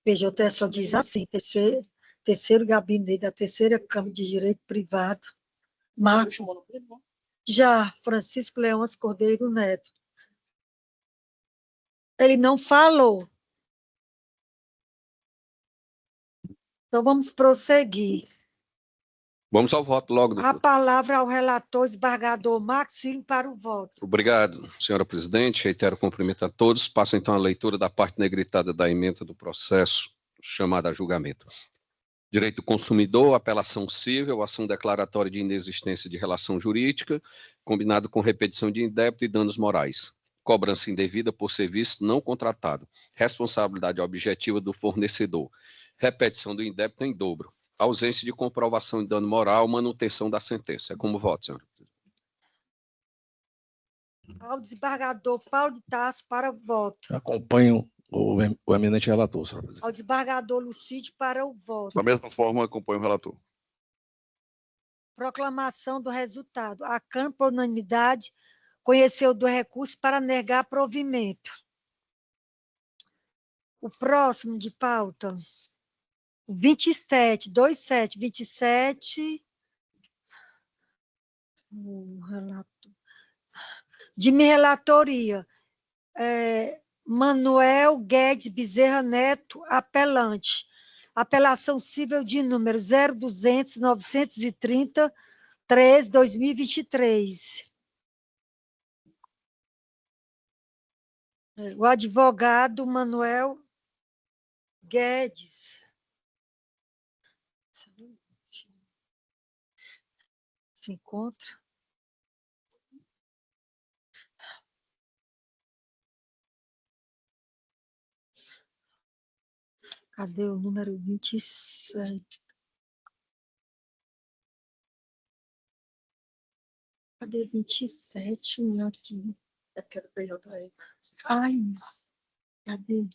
PJT só diz assim, terceiro gabinete da terceira Câmara de Direito Privado, Marcos, já, Francisco Leões Cordeiro Neto. Ele não falou. Então, vamos prosseguir. Vamos ao voto logo, doutor. A palavra ao relator desembargador Marcos Filho para o voto. Obrigado, senhora presidente. Reitero o cumprimento a todos. Passo, então, a leitura da parte negritada da ementa do processo, chamada a julgamento. Direito do consumidor, apelação civil, ação declaratória de inexistência de relação jurídica, combinado com repetição de indébito e danos morais. Cobrança indevida por serviço não contratado. Responsabilidade objetiva do fornecedor. Repetição do indébito em dobro. Ausência de comprovação de dano moral, manutenção da sentença. É como voto, senhora. Ao desembargador Paulo de Tarso para o voto. Acompanho o eminente relator, senhora presidente. Ao desembargador Lucídio para o voto. Da mesma forma, acompanho o relator. Proclamação do resultado. A Câmara, por unanimidade, conheceu do recurso para negar provimento. O próximo de pauta. 27, 27. De minha relatoria. Manuel Guedes Bezerra Neto, apelante. Apelação civil de número 0200-930-3/2023. O advogado Manuel Guedes. Se encontra. Cadê o número 27? Cadê 27? Aqui. É porque era PJ. Ai, cadê?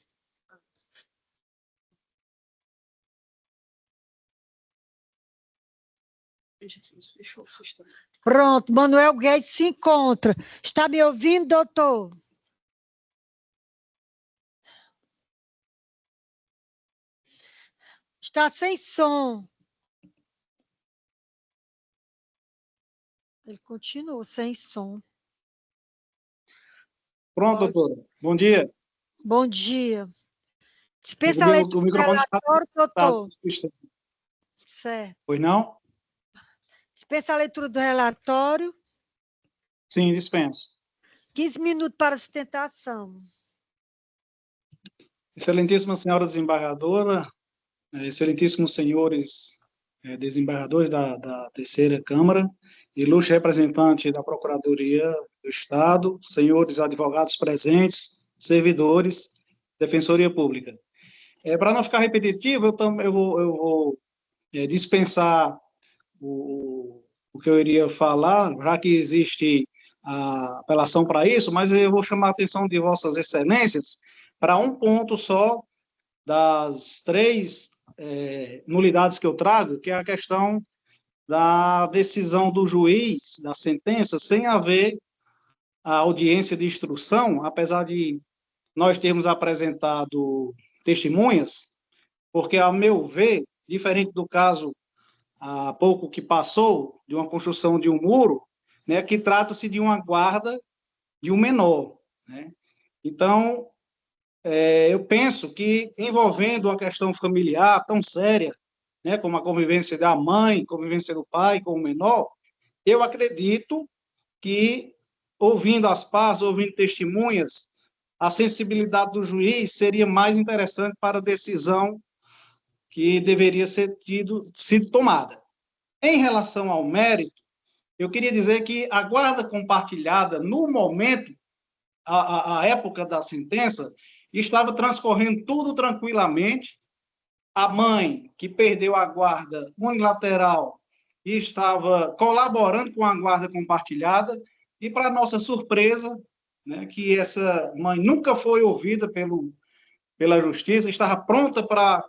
Pronto, Manuel Guedes se encontra. Está me ouvindo, doutor? Está sem som. Ele continua sem som. Pronto, doutora. Bom dia. Bom dia. Dispensa a leitura do relatório, doutor. Certo. Pois não? Dispensa a leitura do relatório. Sim, dispenso. 15 minutos para sustentação. Excelentíssima senhora desembargadora, excelentíssimos senhores desembargadores da terceira Câmara, ilustre representante da Procuradoria do Estado, senhores advogados presentes, servidores, Defensoria Pública. Para não ficar repetitivo, eu vou dispensar o que eu iria falar, já que existe a apelação para isso, mas eu vou chamar a atenção de vossas excelências para um ponto só das três nulidades que eu trago, que é a questão da decisão do juiz, da sentença, sem haver a audiência de instrução, apesar de nós termos apresentado testemunhas, porque, ao meu ver, diferente do caso há pouco que passou, de uma construção de um muro, né, que trata-se de uma guarda de um menor, né? Então, eu penso que, envolvendo uma questão familiar tão séria, né, como a convivência da mãe, convivência do pai com o menor, eu acredito que, ouvindo as partes, ouvindo testemunhas, a sensibilidade do juiz seria mais interessante para a decisão que deveria sido tomada. Em relação ao mérito, eu queria dizer que a guarda compartilhada, no momento, a época da sentença, estava transcorrendo tudo tranquilamente. A mãe, que perdeu a guarda unilateral, estava colaborando com a guarda compartilhada, e, para nossa surpresa, né, que essa mãe nunca foi ouvida pela justiça, estava pronta para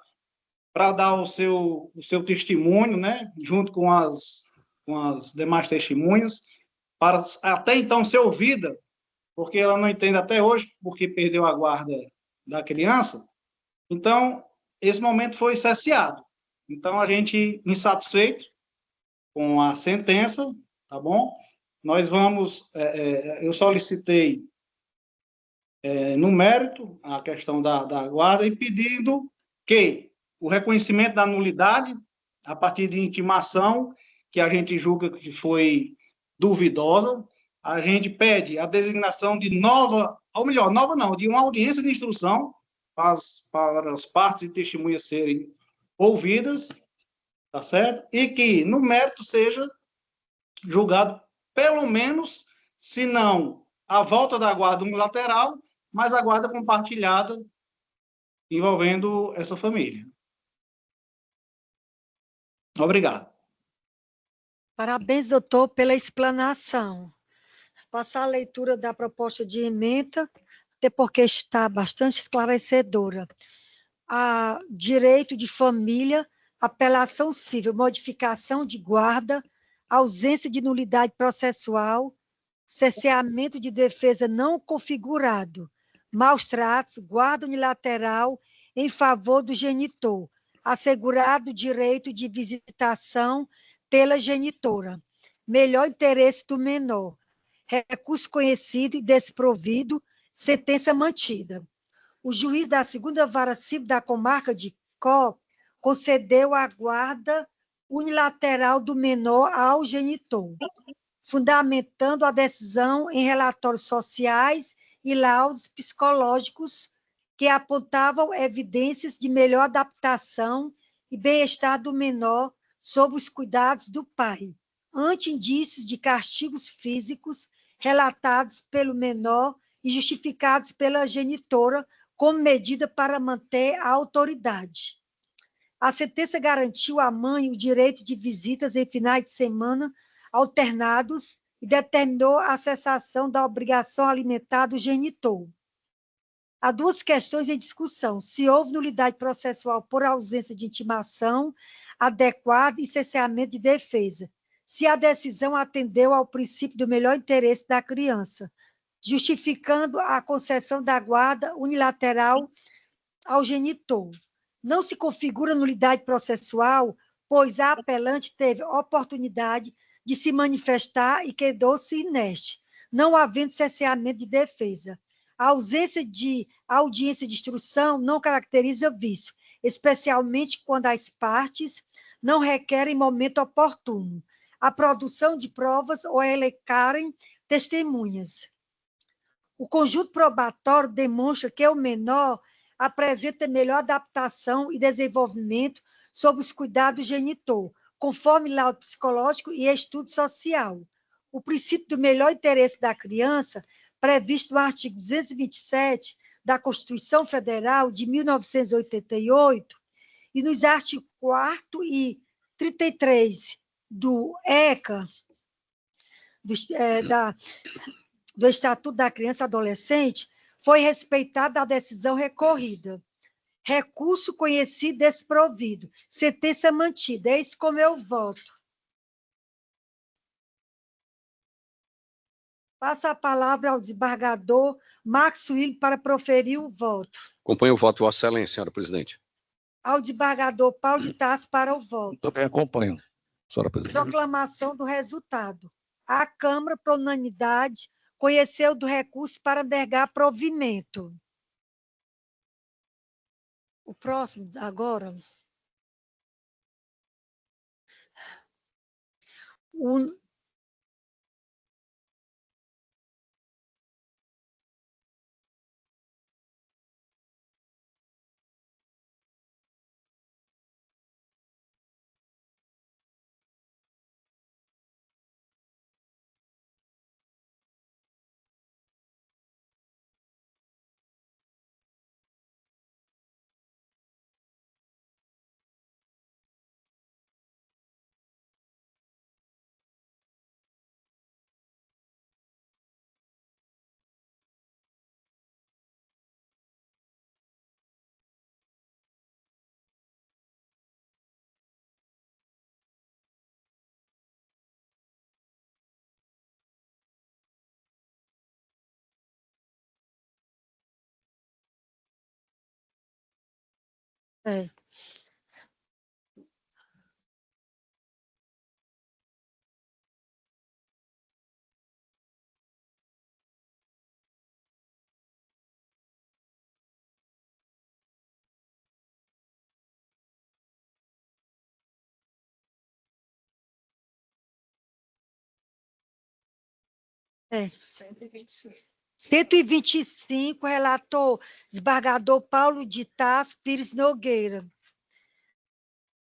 dar o seu testemunho, né, junto com as demais testemunhas, para até então ser ouvida, porque ela não entende até hoje porque perdeu a guarda da criança. Então, esse momento foi cesseado. Então, a gente, insatisfeito com a sentença, tá bom? Nós vamos, eu solicitei no mérito a questão da guarda e pedindo que o reconhecimento da nulidade, a partir de intimação, que a gente julga que foi duvidosa, a gente pede a designação de nova, ou melhor, nova não, de uma audiência de instrução para as partes e testemunhas serem ouvidas, tá certo? E que, no mérito, seja julgado, pelo menos, se não a volta da guarda unilateral, mas a guarda compartilhada envolvendo essa família. Obrigado. Parabéns, doutor, pela explanação. Passar a leitura da proposta de ementa, até porque está bastante esclarecedora. Direito de família, apelação civil, modificação de guarda, ausência de nulidade processual, cerceamento de defesa não configurado, maus tratos, guarda unilateral em favor do genitor, assegurado o direito de visitação pela genitora, melhor interesse do menor, recurso conhecido e desprovido, sentença mantida. O juiz da segunda vara civil da comarca de Có concedeu a guarda unilateral do menor ao genitor, fundamentando a decisão em relatórios sociais e laudos psicológicos que apontavam evidências de melhor adaptação e bem-estar do menor sob os cuidados do pai, ante indícios de castigos físicos relatados pelo menor e justificados pela genitora como medida para manter a autoridade. A sentença garantiu à mãe o direito de visitas em finais de semana alternados e determinou a cessação da obrigação alimentar do genitor. Há duas questões em discussão: se houve nulidade processual por ausência de intimação adequada e cesseamento de defesa, se a decisão atendeu ao princípio do melhor interesse da criança, justificando a concessão da guarda unilateral ao genitor. Não se configura nulidade processual, pois a apelante teve oportunidade de se manifestar e quedou-se inerte, não havendo cesseamento de defesa. A ausência de audiência de instrução não caracteriza vício, especialmente quando as partes não requerem momento oportuno, a produção de provas ou elencarem testemunhas. O conjunto probatório demonstra que o menor apresenta melhor adaptação e desenvolvimento sob os cuidados do genitor, conforme laudo psicológico e estudo social. O princípio do melhor interesse da criança, previsto no artigo 227 da Constituição Federal de 1988 e nos artigos 4º e 33 do ECA, do Estatuto da Criança e Adolescente, foi respeitada a decisão recorrida. Recurso conhecido desprovido. Sentença mantida. Eis como eu voto. Passa a palavra ao desembargador Max Willi para proferir o voto. Acompanho o voto, Vossa Excelência, senhora presidente. Ao desembargador Paulo de Tarso para o voto. Também acompanho, senhora presidente. Proclamação do resultado. A Câmara, por unanimidade, conheceu do recurso para negar provimento. O próximo, agora. É. É. 125, relator desembargador Paulo de Tarso Pires Nogueira.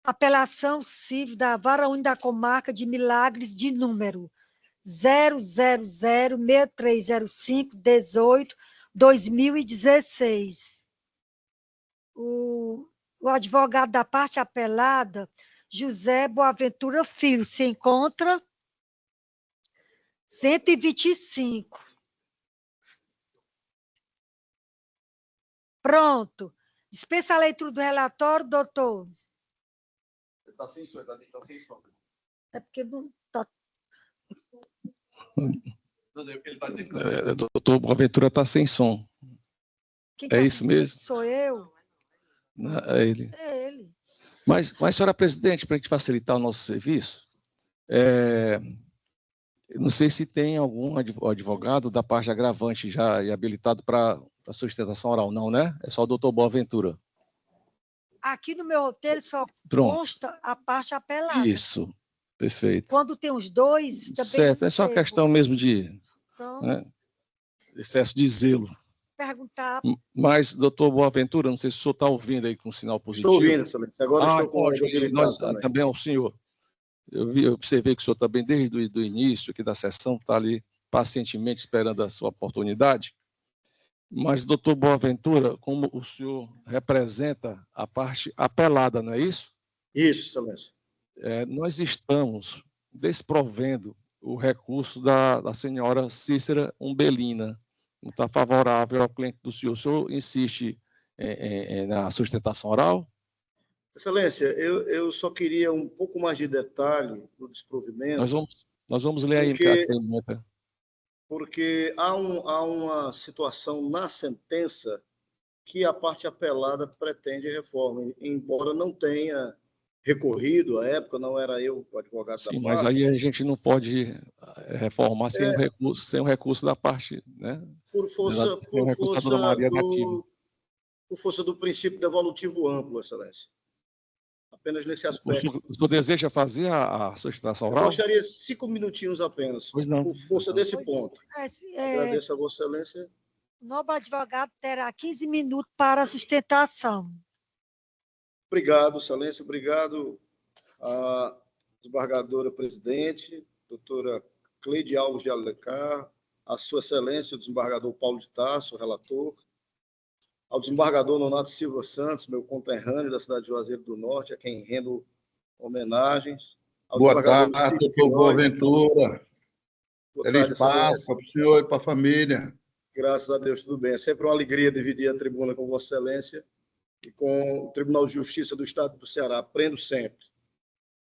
Apelação civil da Vara Única da Comarca de Milagres de número 000630518-2016. O advogado da parte apelada, José Boaventura Filho, se encontra 125. Pronto. Dispensa a leitura do relatório, doutor. Está sem som, está sem som. É porque não está. Doutor Boaventura está sem som. Quem É isso mesmo? Sou eu. Não, é ele. É ele. Mas, senhora presidente, para a gente facilitar o nosso serviço, não sei se tem algum advogado da parte agravante já habilitado para sustentação oral, não, né? É só o doutor Boaventura. Aqui no meu roteiro só Pronto. consta a parte apelada. Isso, perfeito. Quando tem os dois, também certo, é só recebo. questão mesmo de excesso de zelo. Perguntar. Mas, doutor Boaventura, não sei se o senhor está ouvindo aí com sinal positivo. Estou ouvindo, excelência. Agora estou com áudio habilitado também ao senhor. Eu observei que o senhor também, desde o início aqui da sessão, está ali pacientemente esperando a sua oportunidade. Mas, doutor Boaventura, como o senhor representa a parte apelada, não é isso? Isso, excelência. Nós estamos desprovendo o recurso da senhora Cícera Umbelina. Não está favorável ao cliente do senhor. O senhor insiste na sustentação oral? Excelência, eu só queria um pouco mais de detalhe no desprovimento. Nós vamos ler aí a pergunta. Porque há uma situação na sentença que a parte apelada pretende reforma, embora não tenha recorrido, à época não era eu o advogado da parte. Mas aí a gente não pode reformar sem o recurso da parte, né? Por força do princípio devolutivo amplo, excelência. Apenas nesse aspecto. O senhor deseja fazer a sustentação oral? Eu gostaria 5 minutinhos apenas, pois não. Por força desse ponto. Agradeço a Vossa Excelência. O nobre advogado terá 15 minutos para a sustentação. Obrigado, Excelência. Obrigado à desembargadora presidente, doutora Cleide Alves de Alencar, a Sua Excelência, o desembargador Paulo de Tarso, relator, ao desembargador Nonato Silva Santos, meu conterrâneo da cidade de Juazeiro do Norte, a quem rendo homenagens. Boa tarde, doutor Boaventura. Feliz Páscoa para o senhor e para a família. Graças a Deus, tudo bem. É sempre uma alegria dividir a tribuna com Vossa Excelência e com o Tribunal de Justiça do Estado do Ceará. Aprendo sempre.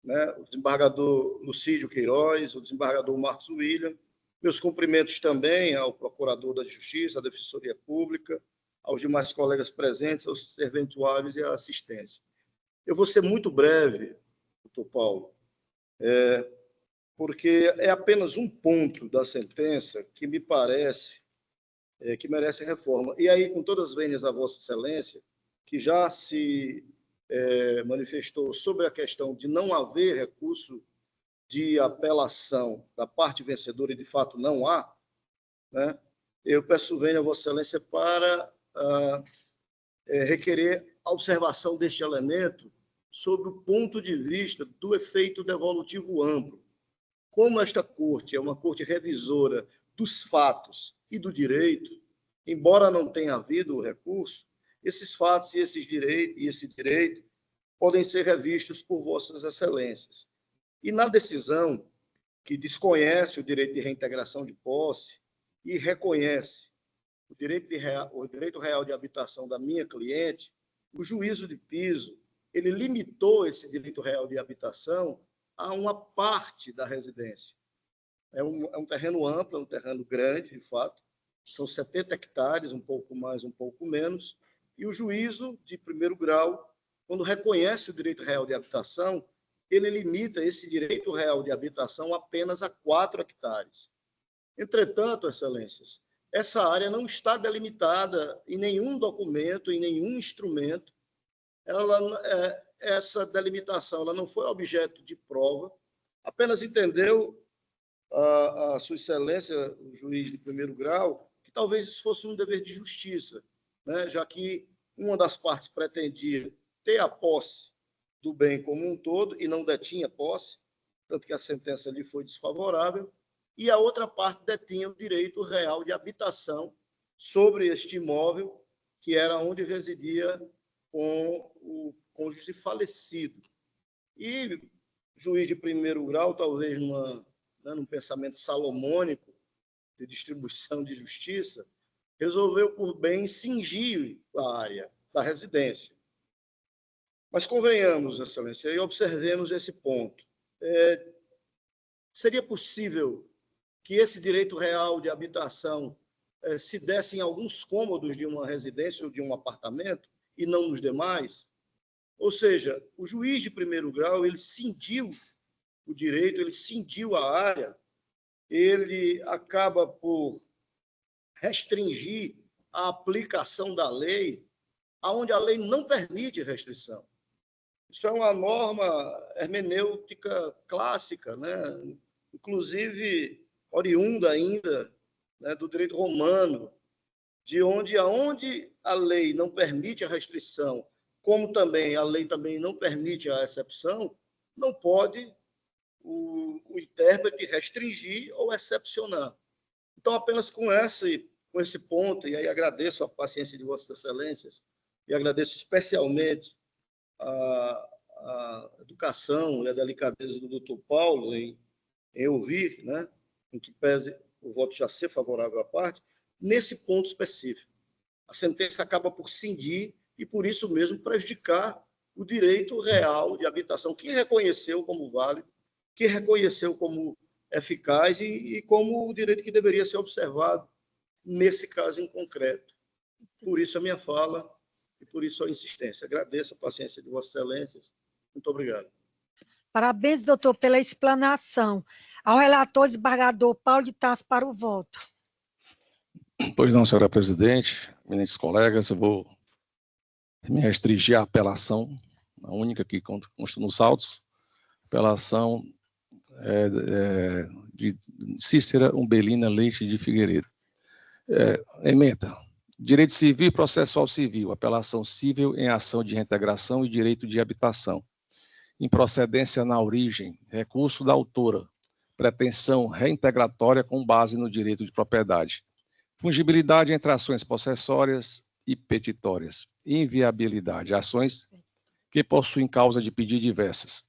Né? O desembargador Lucídio Queiroz, o desembargador Marcos William. Meus cumprimentos também ao Procurador da Justiça, à Defensoria Pública, aos demais colegas presentes, aos serventuários e à assistência. Eu vou ser muito breve, doutor Paulo, porque é apenas um ponto da sentença que me parece que merece reforma. E aí, com todas as vênias a Vossa Excelência, que já se manifestou sobre a questão de não haver recurso de apelação da parte vencedora, e de fato não há, né? Eu peço vênia a Vossa Excelência para requerer a observação deste elemento sob o ponto de vista do efeito devolutivo amplo. Como esta corte é uma corte revisora dos fatos e do direito, embora não tenha havido o recurso, esses fatos e esse direito podem ser revistos por Vossas Excelências. E na decisão que desconhece o direito de reintegração de posse e reconhece o direito real de habitação da minha cliente, o juízo de piso, ele limitou esse direito real de habitação a uma parte da residência. É um terreno amplo, é um terreno grande, de fato, são 70 hectares, um pouco mais, um pouco menos, e o juízo de primeiro grau quando reconhece o direito real de habitação, ele limita esse direito real de habitação apenas a 4 hectares. Entretanto, excelências, essa área não está delimitada em nenhum documento, em nenhum instrumento. Essa delimitação ela não foi objeto de prova, apenas entendeu a Sua Excelência, o juiz de primeiro grau, que talvez isso fosse um dever de justiça, né? Já que uma das partes pretendia ter a posse do bem como um todo e não detinha posse, tanto que a sentença ali foi desfavorável, e a outra parte detinha o direito real de habitação sobre este imóvel, que era onde residia com o cônjuge falecido. E o juiz de primeiro grau, talvez num pensamento salomônico de distribuição de justiça, resolveu por bem cingir a área da residência. Mas convenhamos, Excelência, e observemos esse ponto. Seria possível que esse direito real de habitação se desse em alguns cômodos de uma residência ou de um apartamento e não nos demais? Ou seja, o juiz de primeiro grau, ele cindiu o direito, ele cindiu a área, ele acaba por restringir a aplicação da lei, aonde a lei não permite restrição. Isso é uma norma hermenêutica clássica, né? Inclusive oriunda ainda, né, do direito romano, de aonde a lei não permite a restrição, como também a lei também não permite a exceção, não pode o intérprete restringir ou excepcionar. Então, apenas com esse ponto, e aí agradeço a paciência de Vossas Excelências, e agradeço especialmente a educação e a delicadeza do doutor Paulo em ouvir, né, em que pese o voto já ser favorável à parte, nesse ponto específico. A sentença acaba por cindir e, por isso mesmo, prejudicar o direito real de habitação, que reconheceu como válido, que reconheceu como eficaz e como o direito que deveria ser observado nesse caso em concreto. Por isso a minha fala e por isso a insistência. Agradeço a paciência de Vossas Excelências. Muito obrigado. Parabéns, doutor, pela explanação. Ao relator desembargador Paulo de Tarso para o voto. Pois não, senhora presidente, eminentes colegas, eu vou me restringir à apelação, a única que consta nos autos, apelação de Cícera Umbelina Leite de Figueiredo. Ementa. Direito civil e processual civil, apelação civil em ação de reintegração e direito de habitação. Improcedência na origem, recurso da autora, pretensão reintegratória com base no direito de propriedade. Fungibilidade entre ações possessórias e petitórias. Inviabilidade, ações que possuem causa de pedido diversas.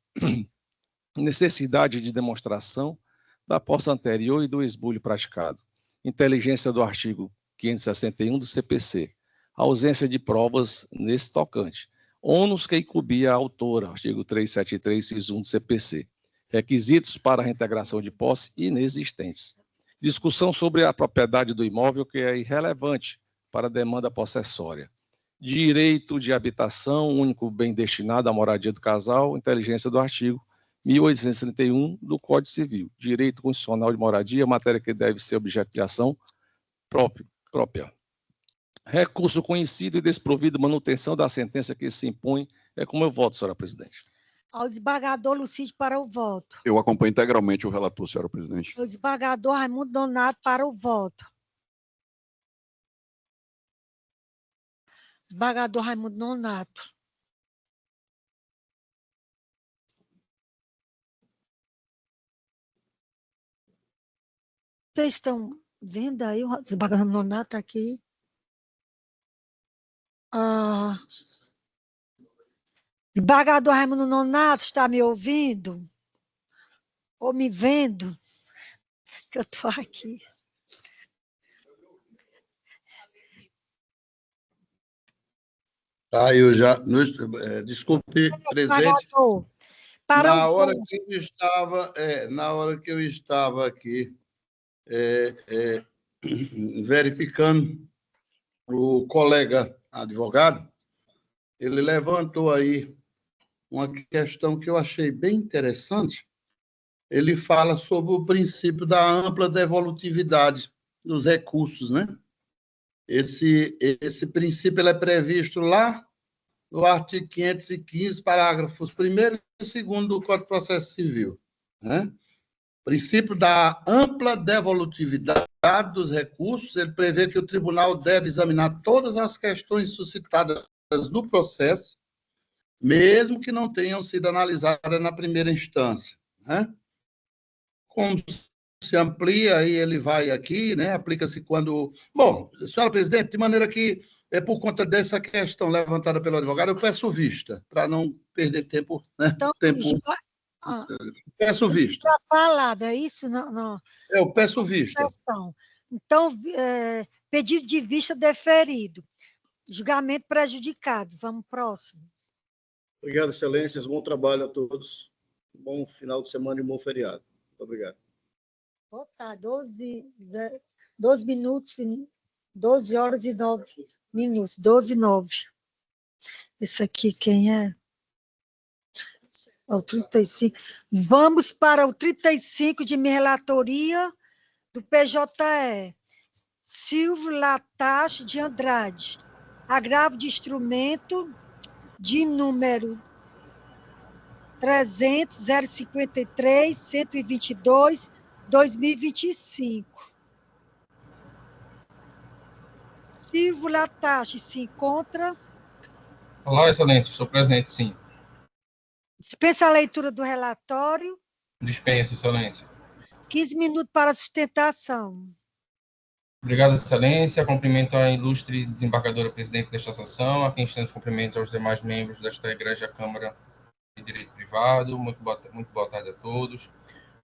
Necessidade de demonstração da posse anterior e do esbulho praticado. Inteligência do artigo 561 do CPC. Ausência de provas nesse tocante. Ônus que incumbia a autora, artigo 373, inciso 1 do CPC. Requisitos para a reintegração de posse inexistentes. Discussão sobre a propriedade do imóvel que é irrelevante para a demanda possessória. Direito de habitação, único bem destinado à moradia do casal, inteligência do artigo 1831 do Código Civil. Direito constitucional de moradia, matéria que deve ser objeto de ação própria. Recurso conhecido e desprovido de manutenção da sentença que se impõe. É como eu voto, senhora presidente. Ao desembargador Lucídio para o voto. Eu acompanho integralmente o relator, senhora presidente. Ao desembargador Raimundo Nonato para o voto. Desembargador Raimundo Nonato. Vocês estão vendo aí o desembargador Nonato aqui? Desembargador Raimundo Nonato, está me ouvindo? Ou me vendo? Que eu estou aqui. Eu já... Desculpe, presidente. Na hora que eu estava aqui verificando o colega advogado, ele levantou aí uma questão que eu achei bem interessante. Ele fala sobre o princípio da ampla devolutividade dos recursos, né? Esse princípio ele é previsto lá no artigo 515, parágrafos 1º e 2º do Código de Processo Civil, né? O princípio da ampla devolutividade dos recursos, ele prevê que o tribunal deve examinar todas as questões suscitadas no processo, mesmo que não tenham sido analisadas na primeira instância, né? Como se amplia, aí ele vai aqui, né? Aplica-se quando... Bom, senhora presidente, de maneira que, por conta dessa questão levantada pelo advogado, eu peço vista, para não perder tempo, né? Então, peço vista. Está falado, é isso? Não. Eu peço vista. Então, pedido de vista deferido. Julgamento prejudicado. Vamos próximo. Obrigado, excelências. Bom trabalho a todos. Bom final de semana e bom feriado. Muito obrigado. Tá, 12 minutos, 12 horas e 9 minutos, 12 e 9. Esse aqui quem é? O 35. Vamos para o 35 de minha relatoria do PJE. Silvio Latache de Andrade. Agravo de instrumento de número 300.053.122/2025. Silvio Latache se encontra. Olá, excelência, estou presente, sim. Dispensa a leitura do relatório. Dispenso, excelência. 15 minutos para sustentação. Obrigado, excelência. Cumprimento a ilustre desembargadora presidente desta sessão, a quem estendo os cumprimentos aos demais membros desta Igreja Câmara de Direito Privado. Muito boa tarde a todos.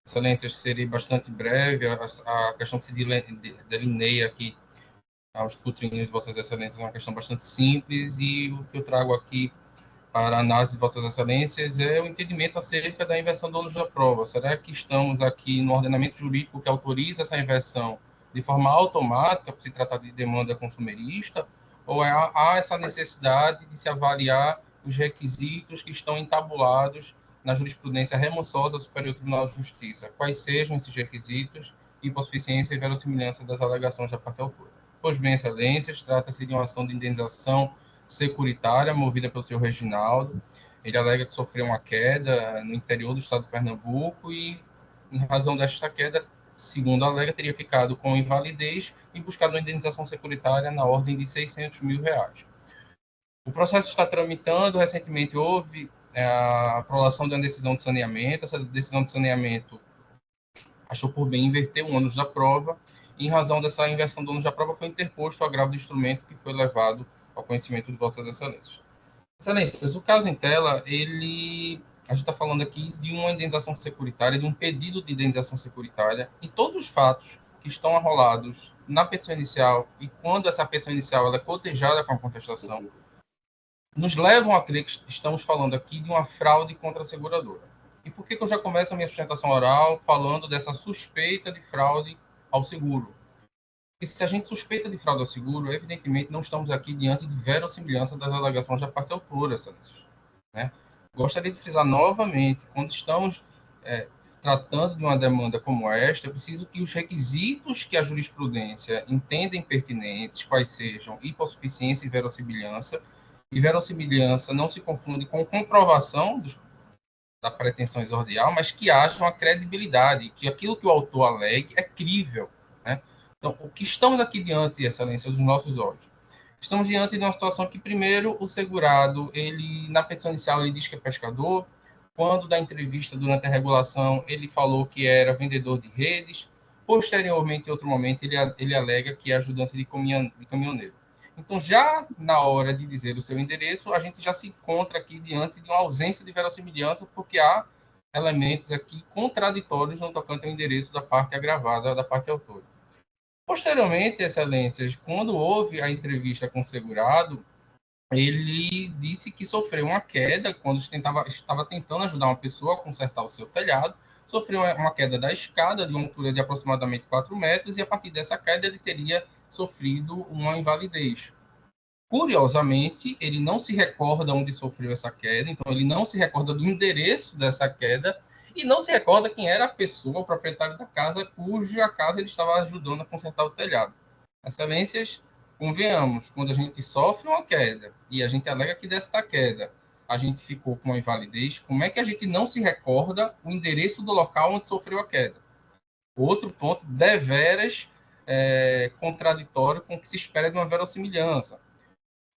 Excelência, serei bastante breve. A questão que se delineia aqui aos escrutínio de vossas excelências é uma questão bastante simples e o que eu trago aqui para a análise de vossas excelências é o entendimento acerca da inversão do ônus da prova. Será que estamos aqui no ordenamento jurídico que autoriza essa inversão de forma automática, por se tratar de demanda consumerista, ou há essa necessidade de se avaliar os requisitos que estão entabulados na jurisprudência remoçosa do Superior Tribunal de Justiça? Quais sejam esses requisitos, hipossuficiência e verossimilhança das alegações da parte autora? Pois bem, excelências, trata-se de uma ação de indenização securitária movida pelo senhor Reginaldo. Ele alega que sofreu uma queda no interior do estado de Pernambuco e, em razão desta queda, segundo alega, teria ficado com invalidez e buscado uma indenização securitária na ordem de R$600 mil. O processo está tramitando. Recentemente houve a aprovação de uma decisão de saneamento. Essa decisão de saneamento achou por bem inverter o ônus da prova, e, em razão dessa inversão do ônus da prova, foi interposto o agravo do instrumento que foi levado ao conhecimento de vossas excelências. Excelências, o caso em tela, a gente está falando aqui de uma indenização securitária, de um pedido de indenização securitária, e todos os fatos que estão arrolados na petição inicial, e quando essa petição inicial ela é cotejada com a contestação, nos levam a crer que estamos falando aqui de uma fraude contra a seguradora. E por que eu já começo a minha sustentação oral falando dessa suspeita de fraude ao seguro? Porque se a gente suspeita de fraude ao seguro, evidentemente não estamos aqui diante de verossimilhança das alegações da parte autora, excelências, né? Gostaria de frisar novamente, quando estamos tratando de uma demanda como esta, é preciso que os requisitos que a jurisprudência entendem pertinentes, quais sejam hipossuficiência e verossimilhança não se confunde com comprovação da pretensão exordial, mas que haja uma credibilidade, que aquilo que o autor alegue é crível, né? Então, o que estamos aqui diante, excelência, dos nossos olhos? Estamos diante de uma situação que, primeiro, o segurado, ele, na petição inicial, ele diz que é pescador. Quando da entrevista durante a regulação, ele falou que era vendedor de redes. Posteriormente, em outro momento, ele alega que é ajudante de caminhoneiro. Então, já na hora de dizer o seu endereço, a gente já se encontra aqui diante de uma ausência de verossimilhança, porque há elementos aqui contraditórios no tocante ao endereço da parte agravada, da parte autora. Posteriormente, excelências, quando houve a entrevista com o segurado, ele disse que sofreu uma queda quando estava tentando ajudar uma pessoa a consertar o seu telhado, sofreu uma queda da escada de uma altura de aproximadamente 4 metros, e a partir dessa queda ele teria sofrido uma invalidez. Curiosamente, ele não se recorda onde sofreu essa queda, então ele não se recorda do endereço dessa queda e não se recorda quem era a pessoa, o proprietário da casa, cuja casa ele estava ajudando a consertar o telhado. Excelências, convenhamos, quando a gente sofre uma queda e a gente alega que desta queda a gente ficou com uma invalidez, como é que a gente não se recorda o endereço do local onde sofreu a queda? Outro ponto deveras contraditório com o que se espera de uma verossimilhança.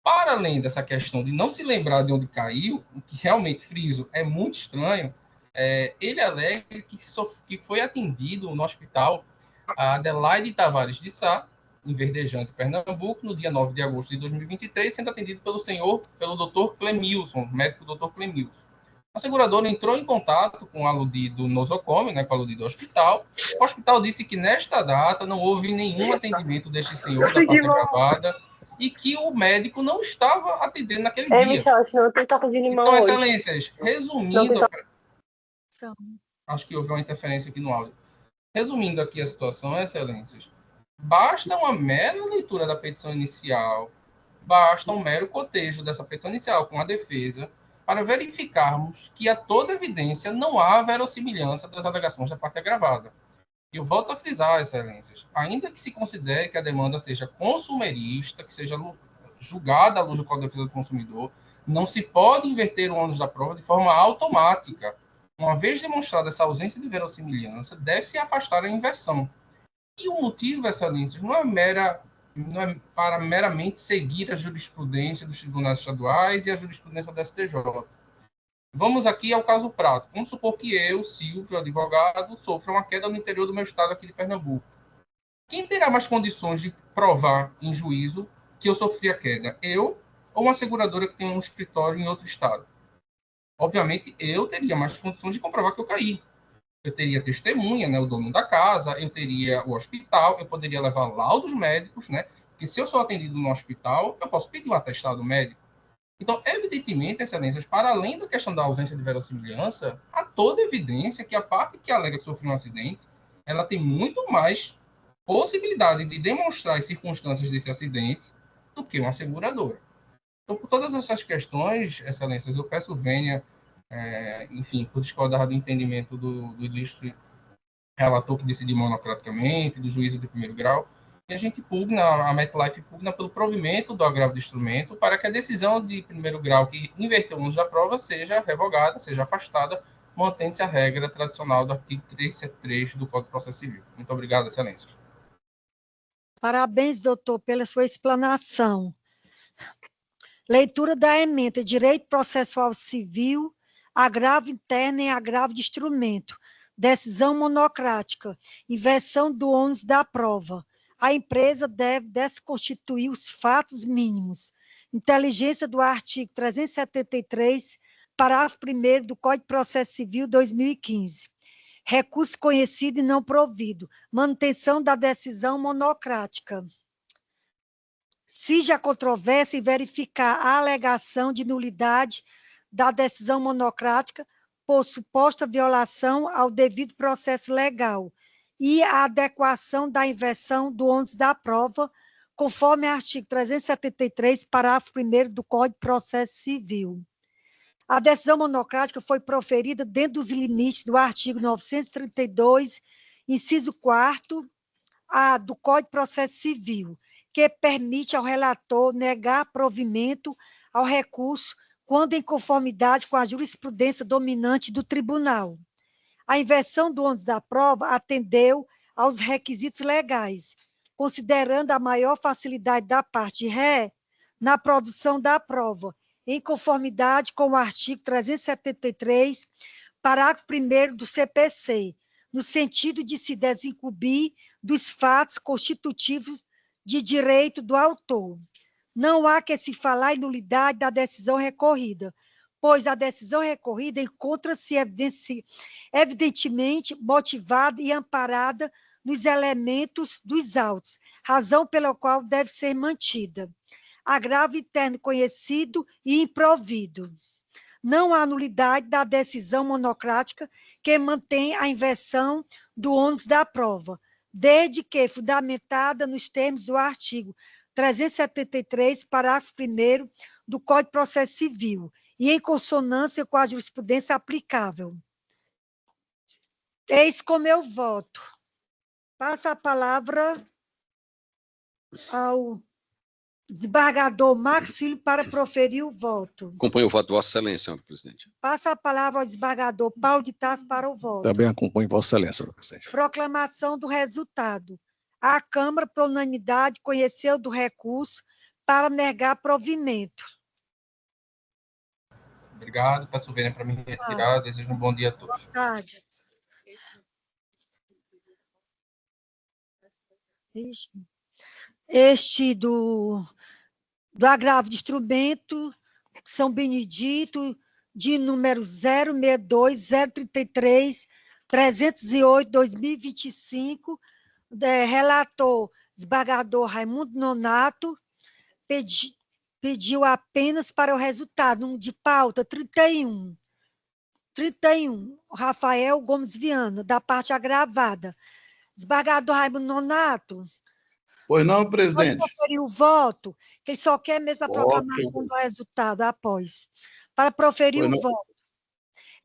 Para além dessa questão de não se lembrar de onde caiu, o que realmente, friso, é muito estranho, ele alega que foi atendido no hospital a Adelaide Tavares de Sá, em Verdejante, Pernambuco, no dia 9 de agosto de 2023, sendo atendido pelo Dr. Clemilson, médico Dr. Clemilson. A seguradora entrou em contato com o aludido nosocome, com o aludido hospital. O hospital disse que nesta data não houve nenhum atendimento deste senhor da parte gravada e que o médico não estava atendendo naquele dia. Michel, não tem toque de limão então, hoje. Excelências, resumindo... Acho que houve uma interferência aqui no áudio. Resumindo aqui a situação, Excelências, basta uma mera leitura da petição inicial, basta um mero cotejo dessa petição inicial com a defesa para verificarmos que a toda evidência não há verossimilhança das alegações da parte agravada. E eu volto a frisar, Excelências, ainda que se considere que a demanda seja consumerista, que seja julgada à luz do Código de Defesa do Consumidor, não se pode inverter o ônus da prova de forma automática. Uma vez demonstrada essa ausência de verossimilhança, deve-se afastar a inversão. E o motivo, Excelências, não é para meramente seguir a jurisprudência dos tribunais estaduais e a jurisprudência da STJ. Vamos aqui ao caso prático. Vamos supor que eu, Silvio, advogado, sofra uma queda no interior do meu estado aqui de Pernambuco. Quem terá mais condições de provar em juízo que eu sofri a queda? Eu ou uma seguradora que tem um escritório em outro estado? Obviamente, eu teria mais condições de comprovar que eu caí. Eu teria testemunha, o dono da casa, eu teria o hospital, eu poderia levar laudos médicos, porque se eu sou atendido no hospital, eu posso pedir um atestado médico. Então, evidentemente, Excelências, para além da questão da ausência de verossimilhança, há toda evidência que a parte que alega que sofreu um acidente, ela tem muito mais possibilidade de demonstrar as circunstâncias desse acidente do que uma seguradora. Então, por todas essas questões, Excelências, eu peço vênia, enfim, por discordar do entendimento do ilustre relator que decidiu monocraticamente, do juízo de primeiro grau, e a gente pugna, a MetLife pugna pelo provimento do agravo do instrumento para que a decisão de primeiro grau que inverteu o uso da prova seja revogada, seja afastada, mantendo-se a regra tradicional do artigo 373 do Código de Processo Civil. Muito obrigado, Excelência. Parabéns, doutor, pela sua explanação. Leitura da ementa, direito processual civil, agravo interno e agravo de instrumento, decisão monocrática, inversão do ônus da prova. A empresa deve desconstituir os fatos mínimos. Inteligência do artigo 373, parágrafo 1º do Código de Processo Civil 2015. Recurso conhecido e não provido. Manutenção da decisão monocrática. Cige a controvérsia e verificar a alegação de nulidade da decisão monocrática por suposta violação ao devido processo legal e a adequação da inversão do ônus da prova, conforme artigo 373, parágrafo 1º do Código de Processo Civil. A decisão monocrática foi proferida dentro dos limites do artigo 932, inciso 4º, do Código de Processo Civil, que permite ao relator negar provimento ao recurso quando em conformidade com a jurisprudência dominante do tribunal. A inversão do ônus da prova atendeu aos requisitos legais, considerando a maior facilidade da parte ré na produção da prova, em conformidade com o artigo 373, parágrafo 1º do CPC, no sentido de se desincumbir dos fatos constitutivos de direito do autor. Não há que se falar em nulidade da decisão recorrida, pois a decisão recorrida encontra-se evidentemente motivada e amparada nos elementos dos autos, razão pela qual deve ser mantida. Agravo interno conhecido e improvido. Não há nulidade da decisão monocrática que mantém a inversão do ônus da prova, desde que fundamentada nos termos do artigo 373, parágrafo 1º do Código de Processo Civil, e em consonância com a jurisprudência aplicável. Eis como eu voto. Passa a palavra ao desembargador Marcos Filho para proferir o voto. Acompanho o voto de Vossa Excelência, senhor presidente. Passa a palavra ao desembargador Paulo de Tarso para o voto. Também acompanho Vossa Excelência, senhor presidente. Proclamação do resultado. A Câmara, por unanimidade, conheceu do recurso para negar provimento. Obrigado. Peço vênia para me retirar. Desejo um bom dia a todos. Boa tarde. Este do agravo de instrumento, São Benedito, de número 062-033-308-2025, relator desembargador Raimundo Nonato, pediu apenas para o resultado, de pauta 31, Rafael Gomes Viana, da parte agravada. Desembargador Raimundo Nonato, Pois não, pode presidente. proferir o voto, que ele só quer mesmo a proclamação do resultado após. Para proferir o voto.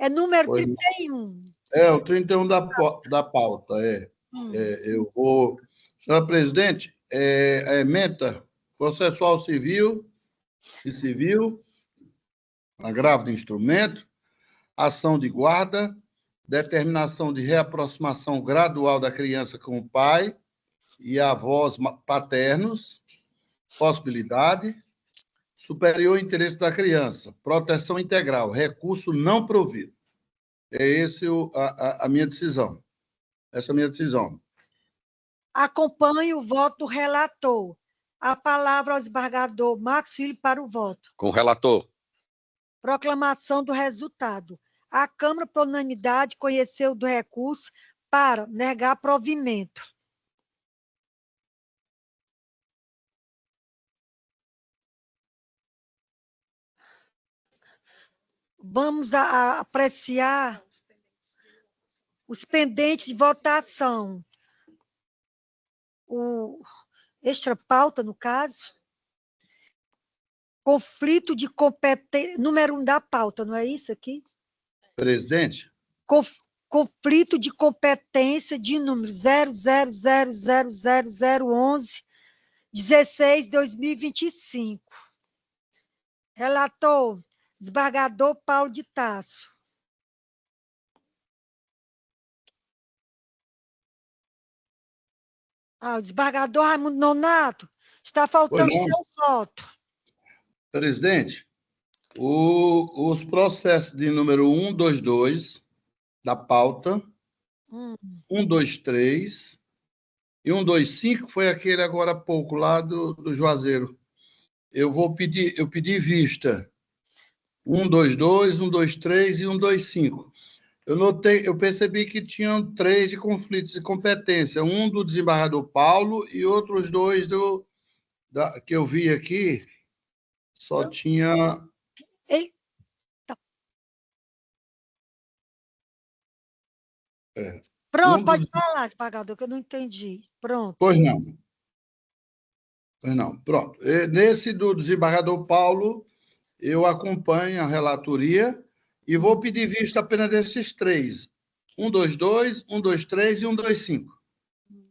É número 31. É, o 31 da pauta, eu vou... Senhora presidente, a ementa processual civil e civil, agravo de instrumento, ação de guarda, determinação de reaproximação gradual da criança com o pai e avós paternos, possibilidade, superior interesse da criança, proteção integral, recurso não provido. É esse a minha decisão. Essa é a minha decisão. Acompanho o voto do relator. A palavra ao desembargador Marcos Filho para o voto. Com o relator. Proclamação do resultado. A Câmara, por unanimidade, conheceu do recurso para negar provimento. Vamos apreciar os pendentes de votação. O extra pauta, no caso. Conflito de competência, número 1 da pauta, não é isso aqui? Presidente? Conflito de competência de número 00000011-16/2025. Relator, desembargador Paulo de Tarso. O desembargador Raimundo Nonato, está faltando seu voto. Presidente, os processos de número 122 da pauta, 123 e 125 foi aquele agora há pouco, lá do Juazeiro. Eu pedi vista 122, 123 e 125. Eu percebi que tinham 3 de conflitos de competência, um do desembargador Paulo e outros 2 que eu vi aqui, só tinha... Eita. Pronto, pode falar, desembargador, que eu não entendi. Pronto. Pois não. Pronto. Nesse do desembargador Paulo, eu acompanho a relatoria e vou pedir vista apenas desses 3. 122, 123 e 125. 1,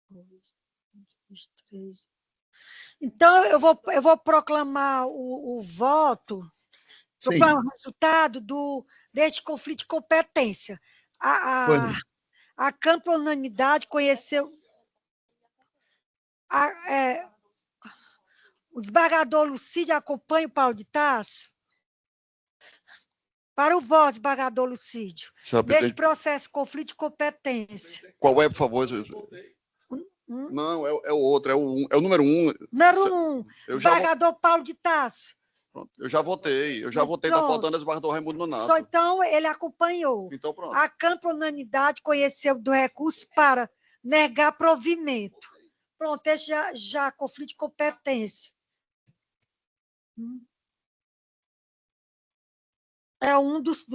2, 3. Então, eu vou proclamar o voto, proclamar o resultado deste conflito de competência. A Câmara, por unanimidade, conheceu... o desembargador Lucídio acompanha o Paulo de Tarso? Para o voto, desembargador Lucídio. Neste processo de conflito de competência. Qual é, por favor? Não, é o outro, é o número 1. Número 1, desembargador Paulo de Tarso. Pronto, eu já votei, está faltando o desembargador Raimundo Nonato. Então, ele acompanhou. Então, pronto. A Câmara, por unanimidade, conheceu do recurso para negar provimento. Pronto, esse já conflito de competência. É um dos...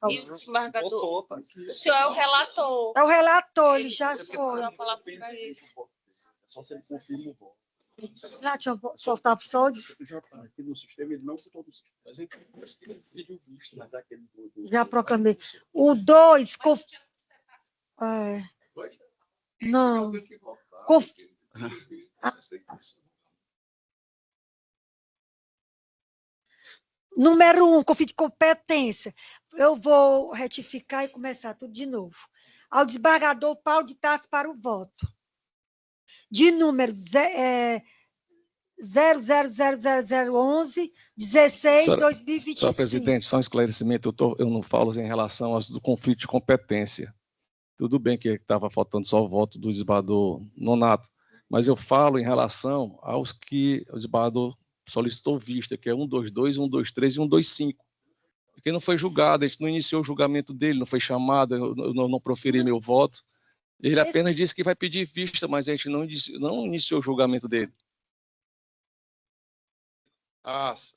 E o desembargador? O senhor é o relator. É o relator, ele já foi. Dá a palavra para ele. Só se ele confirma o voto. Lá, deixa eu soltar só. Já está aqui no sistema, ele não citou do sistema. Mas ele pediu visto, mas aquele Já proclamei. O 2. Não. Número 1, conflito de competência. Eu vou retificar e começar tudo de novo. Ao desembargador Paulo de Tarso para o voto. De número 000011, 16, 2025. Senhora presidente, só um esclarecimento, eu não falo em relação do conflito de competência. Tudo bem que estava faltando só o voto do desembargador Nonato, mas eu falo em relação aos que o desembargador solicitou vista, que é 122, 123 e 125. Porque não foi julgado, a gente não iniciou o julgamento dele, não foi chamado, eu não proferi meu voto. Ele apenas disse que vai pedir vista, mas a gente não iniciou o julgamento dele.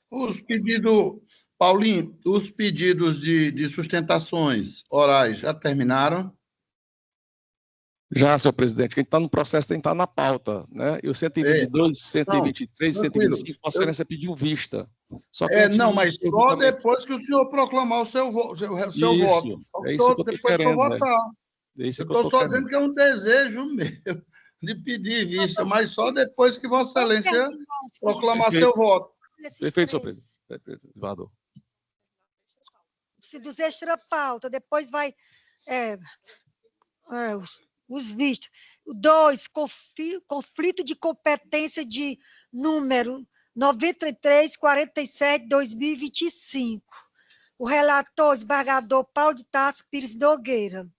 Os pedidos, Paulinho, os pedidos de sustentações orais já terminaram? Já, senhor presidente, quem está no processo tem que estar na pauta, né? E o 122, 123 e 125, Vossa Excelência pediu vista. Só que não, mas só depois que o senhor proclamar o seu voto. É isso que eu estou querendo. Votar. Eu estou só dizendo que é um desejo meu de pedir vista, mas só depois que Vossa Excelência proclamar seu voto. Perfeito, senhor presidente. Eduardo. Se dos extra pauta, depois vai os vistos. 2, conflito de competência de número 9347, 2025. O relator, desembargador Paulo de Tarso Pires Nogueira.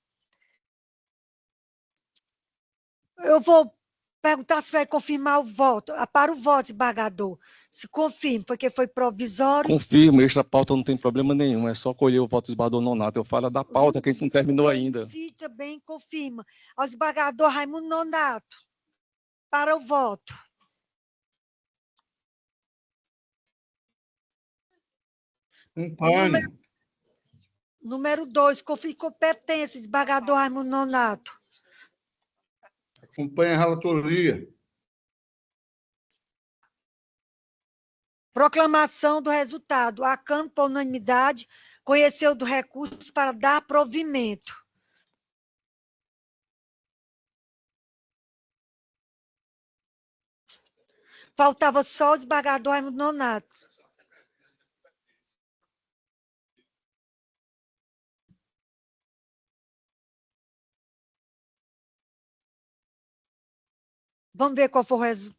Eu vou perguntar se vai confirmar o voto. Para o voto, desembargador. Se confirma, porque foi provisório. Confirmo, extra pauta não tem problema nenhum, é só colher o voto do desembargador Nonato. Eu falo da pauta que a gente não terminou ainda. Sim, também confirma. Ao desembargador Raimundo Nonato, para o voto. Número 2, conflito de competência, desembargador Raimundo Nonato. Acompanha a relatoria. Proclamação do resultado. A Câmara, por unanimidade, conheceu do recurso para dar provimento. Faltava só o desembargador Raimundo Nonato. Vamos ver qual foi o resultado.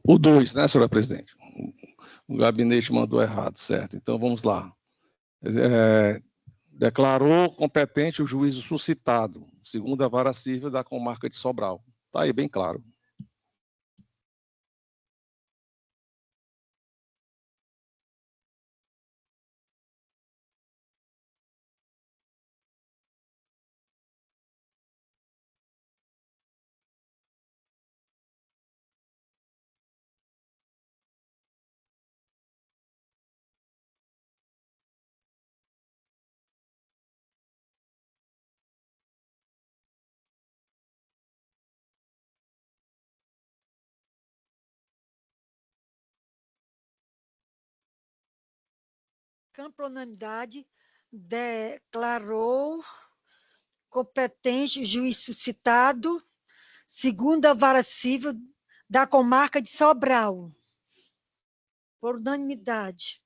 O 2, né, senhora presidente? O gabinete mandou errado, certo. Então, vamos lá. Declarou competente o juízo suscitado, segundo a Vara Civil da Comarca de Sobral. Está aí bem claro. Por unanimidade, declarou competente o juiz suscitado, segundo a Vara Civil da Comarca de Sobral. Por unanimidade.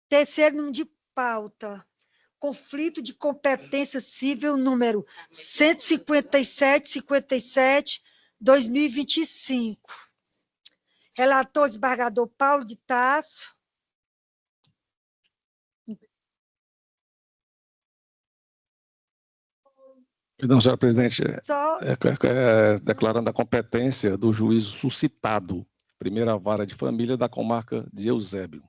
Terceiro número de pauta. Conflito de competência civil número 157, 2025. Relator, desembargador Paulo de Tarso. Perdão, senhora presidente, declarando a competência do juízo suscitado, primeira vara de família da comarca de Eusébio.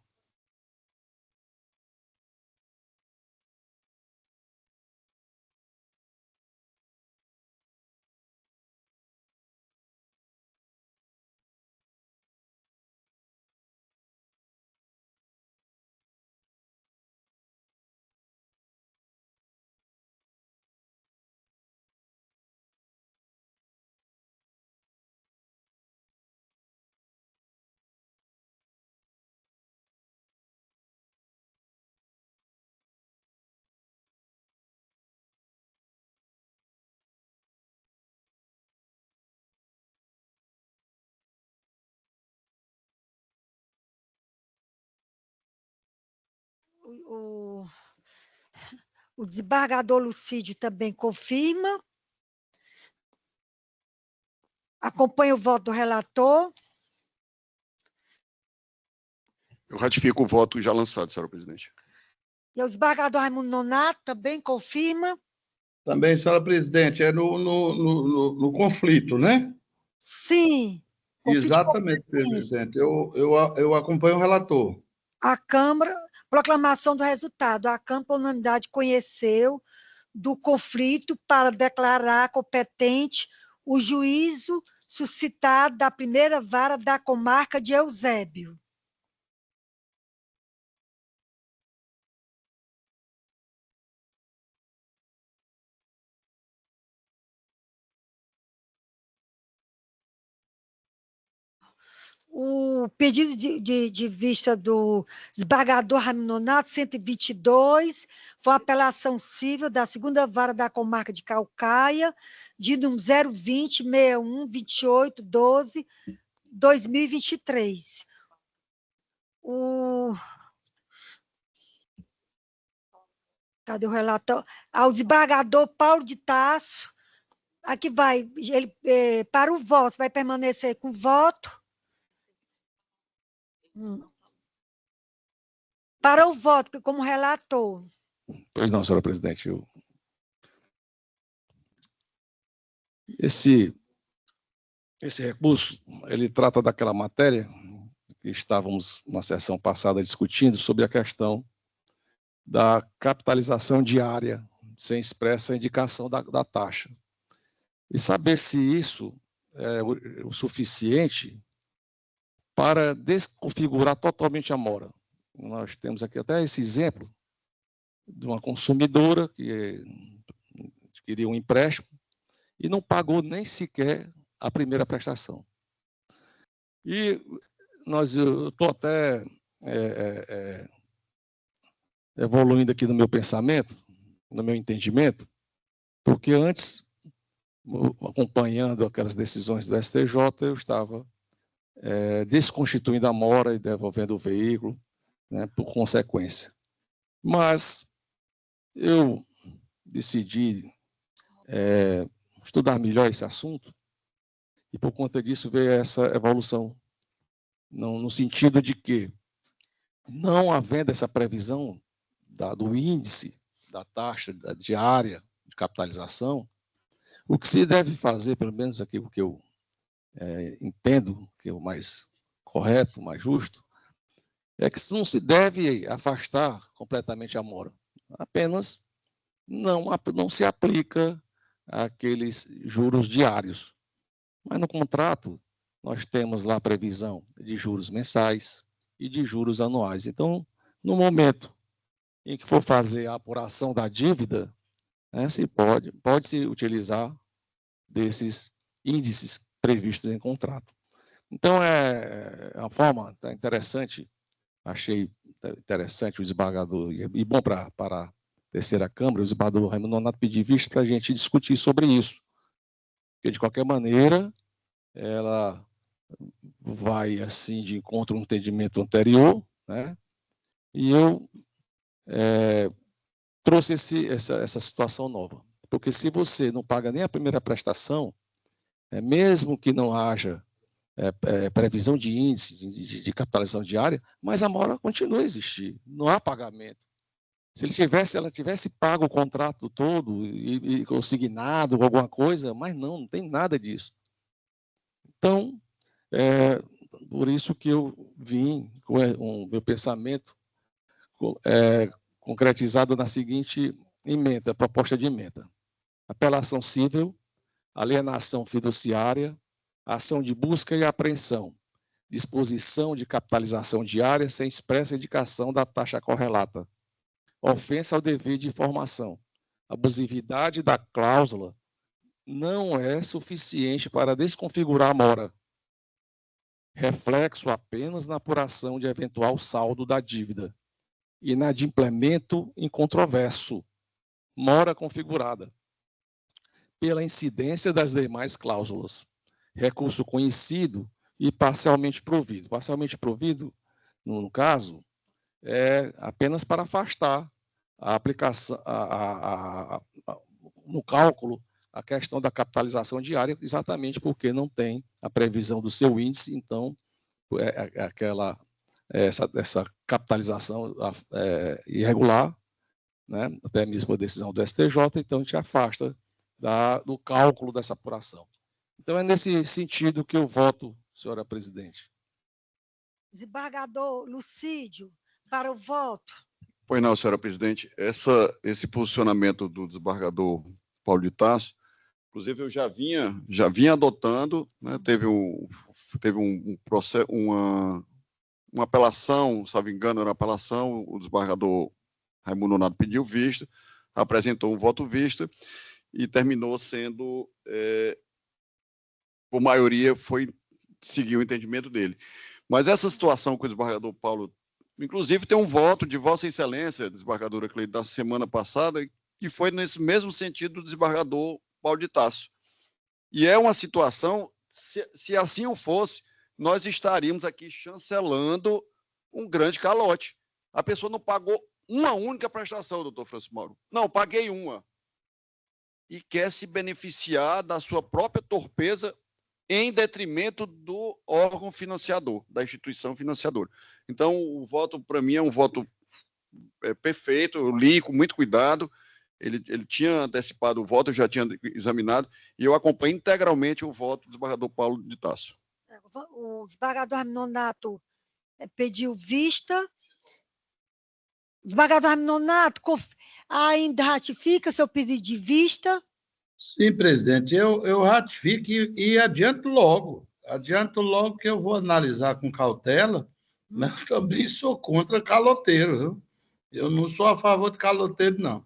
O desembargador Lucídio também confirma. Acompanha o voto do relator. Eu ratifico o voto já lançado, senhora presidente. E o desembargador Raimundo Nonato também confirma. Também, senhora presidente, é no conflito, né? Sim. Exatamente, presidente. Eu acompanho o relator. A Câmara, proclamação do resultado. A Câmara, por unanimidade, conheceu do conflito para declarar competente o juízo suscitado da primeira vara da comarca de Eusébio. O pedido de vista do desembargador Raimundo Nonato, 122, foi uma apelação civil da segunda vara da comarca de Caucaia, de número 020-61-28-12-2023. Cadê o relator? Ao desembargador Paulo de Tarso, aqui vai, ele, para o voto, vai permanecer com o voto. Para o voto, como relator. Pois não, senhora presidente. Esse recurso, ele trata daquela matéria que estávamos na sessão passada discutindo sobre a questão da capitalização diária, sem expressa indicação da taxa. E saber se isso é o suficiente para desconfigurar totalmente a mora. Nós temos aqui até esse exemplo de uma consumidora que adquiriu um empréstimo e não pagou nem sequer a primeira prestação. E eu estou até evoluindo aqui no meu pensamento, no meu entendimento, porque antes, acompanhando aquelas decisões do STJ, eu estava desconstituindo a mora e devolvendo o veículo, né, por consequência. Mas eu decidi estudar melhor esse assunto e, por conta disso, veio essa evolução, no sentido de que, não havendo essa previsão do índice da taxa diária de capitalização, o que se deve fazer, pelo menos aqui o que eu entendo que é o mais correto, o mais justo, é que não se deve afastar completamente a mora. Apenas não se aplica aqueles juros diários. Mas no contrato, nós temos lá a previsão de juros mensais e de juros anuais. Então, no momento em que for fazer a apuração da dívida, né, pode-se utilizar desses índices previstos em contrato. Então, é uma forma interessante, achei interessante o desembargador, e bom para a terceira Câmara, o desembargador Raimundo Nonato pedir vista para a gente discutir sobre isso. Porque, de qualquer maneira, ela vai, assim, de encontro ao entendimento anterior, né, E eu trouxe essa situação nova. Porque se você não paga nem a primeira prestação, mesmo que não haja previsão de índice de capitalização diária, mas a mora continua a existir, não há pagamento. Se ela tivesse pago o contrato todo e consignado ou alguma coisa, mas não tem nada disso. Então, por isso que eu vim com o meu pensamento concretizado na seguinte emenda, proposta de emenda: apelação cível, alienação fiduciária, ação de busca e apreensão, disposição de capitalização diária sem expressa indicação da taxa correlata, ofensa ao dever de informação. A abusividade da cláusula não é suficiente para desconfigurar a mora. Reflexo apenas na apuração de eventual saldo da dívida. Inadimplemento incontroverso. Mora configurada. Pela incidência das demais cláusulas. Recurso conhecido e parcialmente provido. Parcialmente provido, no caso, é apenas para afastar a aplicação, no cálculo, a questão da capitalização diária, exatamente porque não tem a previsão do seu índice, então, essa capitalização irregular, né, até mesmo a decisão do STJ, então a gente afasta do cálculo dessa apuração. Então, é nesse sentido que eu voto, senhora presidente. Desembargador Lucídio, para o voto. Pois não, senhora presidente. Esse posicionamento do desembargador Paulo de Tarso, inclusive eu já vinha adotando, né, teve um processo, uma apelação, se não me engano, era uma apelação, o desembargador Raimundo Nonato pediu vista, apresentou um voto vista e terminou sendo, por maioria, seguiu o entendimento dele. Mas essa situação com o desembargador Paulo, inclusive tem um voto de Vossa Excelência, desembargadora Cleide, da semana passada, que foi nesse mesmo sentido do desembargador Paulo de Tarso. E é uma situação, se assim o fosse, nós estaríamos aqui chancelando um grande calote. A pessoa não pagou uma única prestação, doutor Francisco Mauro. Não, paguei uma. E quer se beneficiar da sua própria torpeza em detrimento do órgão financiador, da instituição financiadora. Então, o voto, para mim, é um voto perfeito, eu li com muito cuidado, ele tinha antecipado o voto, eu já tinha examinado, e eu acompanho integralmente o voto do desembargador Paulo de Tarso. O desembargador Nonato pediu vista. Desembargador Nonato, ainda ratifica seu pedido de vista? Sim, presidente, eu ratifico e adianto logo que eu vou analisar com cautela, mas também sou contra caloteiro, viu? Eu não sou a favor de caloteiro, não.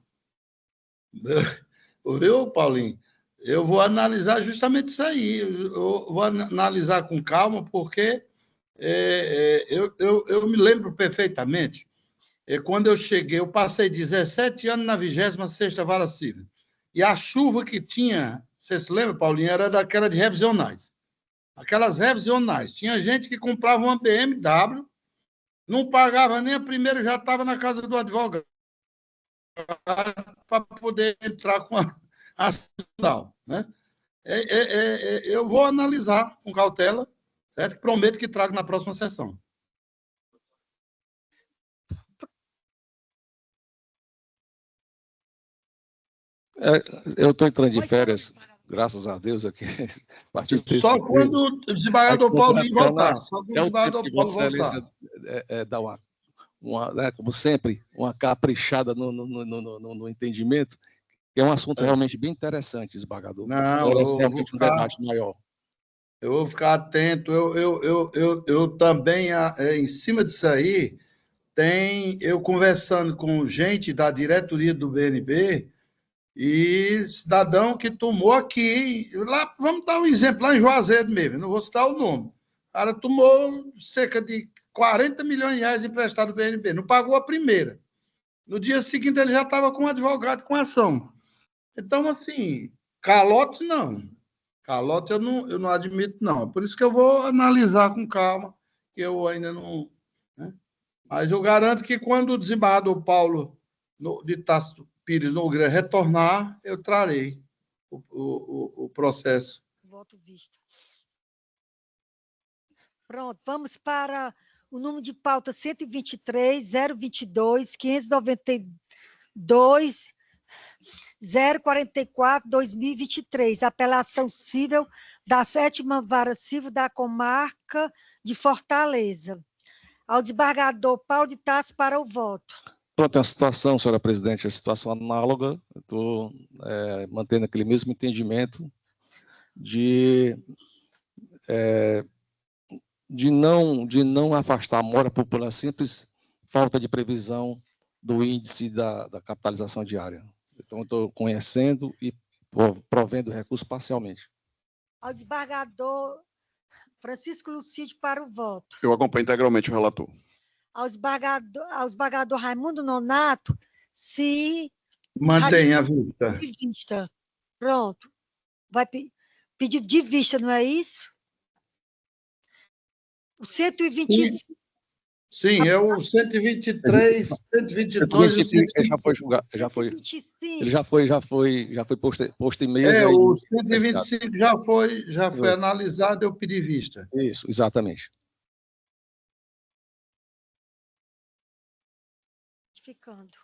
Viu, Paulinho? Eu vou analisar justamente isso aí, eu vou analisar com calma, porque eu me lembro perfeitamente, quando eu cheguei, eu passei 17 anos na 26ª Vara Civil. E a chuva que tinha, você se lembra, Paulinho, era daquela de revisionais. Aquelas revisionais. Tinha gente que comprava uma BMW, não pagava nem a primeira, já estava na casa do advogado para poder entrar com a ação, né? Eu vou analisar com cautela, certo? Prometo que trago na próxima sessão. Eu estou entrando de férias, graças a Deus, aqui. Só quando o desembargador Paulinho voltar. Só quando o desembargador Paulo voltar. Dá né, como sempre, uma caprichada no entendimento, que é um assunto realmente bem interessante, desembargador. Não, eu vou ficar, um debate maior. Eu vou ficar atento. Eu também, em cima disso aí, eu conversando com gente da diretoria do BNB e cidadão que tomou aqui, lá, vamos dar um exemplo, lá em Juazeiro mesmo, não vou citar o nome. O cara tomou cerca de 40 milhões de reais emprestado do BNB, não pagou a primeira. No dia seguinte, ele já estava com um advogado com ação. Então, assim, calote não. Calote eu não admito, não. Por isso que eu vou analisar com calma, que eu ainda não... Né? Mas eu garanto que quando o desembargador Paulo de Tarso Pires Nogueira retornar, eu trarei o processo. Voto visto. Pronto, vamos para o número de pauta 123, 022, 592, 044, 2023, apelação civil da 7ª Vara Civil da Comarca de Fortaleza. Ao desembargador Paulo de Tarso para o voto. Pronto, a situação, senhora presidente, a situação análoga, eu estou mantendo aquele mesmo entendimento de não afastar a mora por pela simples falta de previsão do índice da capitalização diária. Então, eu estou conhecendo e provendo o recurso parcialmente. Ao desembargador Francisco Lucídio para o voto. Eu acompanho integralmente o relator. Ao desembargador Raimundo Nonato, se... Mantém a vista. De vista. Pronto. Vai pedido de vista, não é isso? O 125... Sim, é o 123, 122... Ele já foi posto em mesa. O 125 já foi analisado, eu pedi vista. Isso, exatamente. Ficando.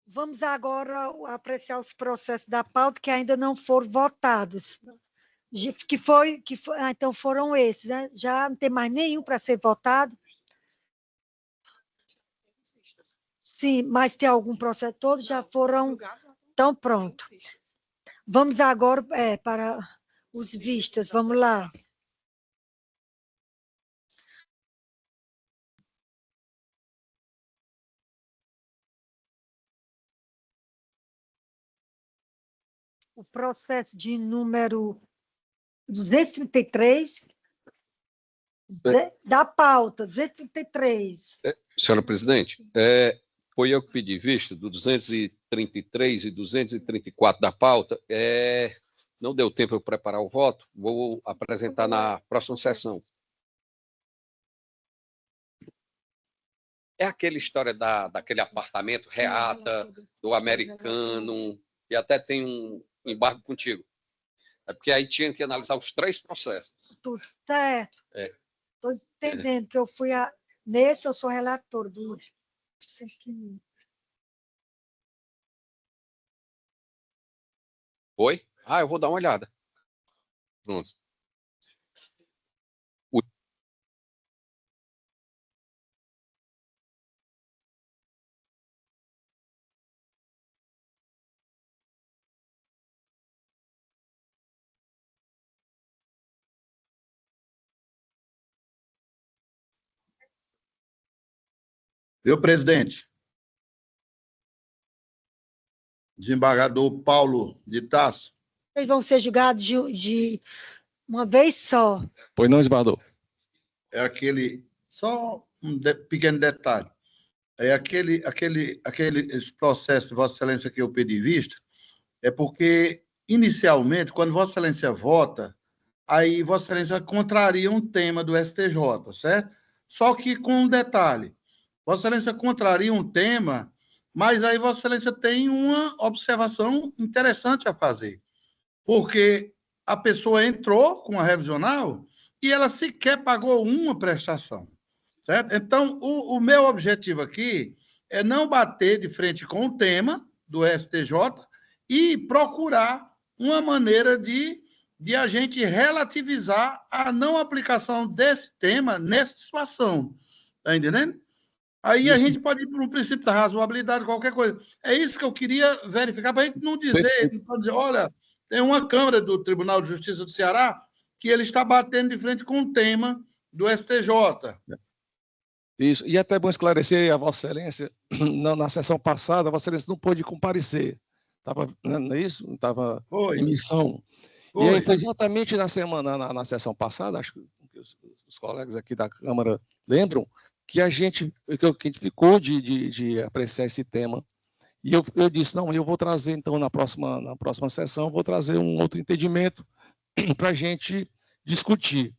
Vamos agora apreciar os processos da pauta que ainda não foram votados. Então foram esses, né? Já não tem mais nenhum para ser votado. Sim, mas tem algum processo, todos já foram, então pronto. Vamos agora para os vistas, vamos lá. O processo de número 233, da pauta, 233. Senhora presidente, foi eu que pedi vista do 233 e 234 da pauta. Não deu tempo eu preparar o voto, vou apresentar na próxima sessão. É aquela história daquele apartamento reata, do americano, e até tem um embargo contigo. É porque aí tinha que analisar os 3 processos. Tudo certo. Estou entendendo que eu fui nesse eu sou relator do... Foi? Eu vou dar uma olhada. Pronto. Meu presidente, desembargador Paulo de Tarso. Eles vão ser julgados de uma vez só. Pois não, desembargador. É aquele, só um pequeno detalhe, esse processo de Vossa Excelência que eu pedi vista, é porque, inicialmente, quando Vossa Excelência vota, aí Vossa Excelência contraria um tema do STJ, certo? Só que com um detalhe, Vossa Excelência contraria um tema, mas aí Vossa Excelência tem uma observação interessante a fazer, porque a pessoa entrou com a revisional e ela sequer pagou uma prestação, certo? Então, o meu objetivo aqui é não bater de frente com o tema do STJ e procurar uma maneira de a gente relativizar a não aplicação desse tema nessa situação. Está entendendo? Aí a gente pode ir para um princípio da razoabilidade, qualquer coisa. É isso que eu queria verificar, para a gente não dizer, olha, tem uma Câmara do Tribunal de Justiça do Ceará que ele está batendo de frente com o tema do STJ. Isso, e é até bom esclarecer a Vossa Excelência, na sessão passada, a Vossa Excelência não pôde comparecer. Não é isso? Estava em missão. Foi. E aí foi exatamente na sessão passada, acho que os colegas aqui da Câmara lembram, que a gente ficou de apreciar esse tema. E eu disse, não, eu vou trazer, então, na próxima sessão, vou trazer um outro entendimento para a gente discutir.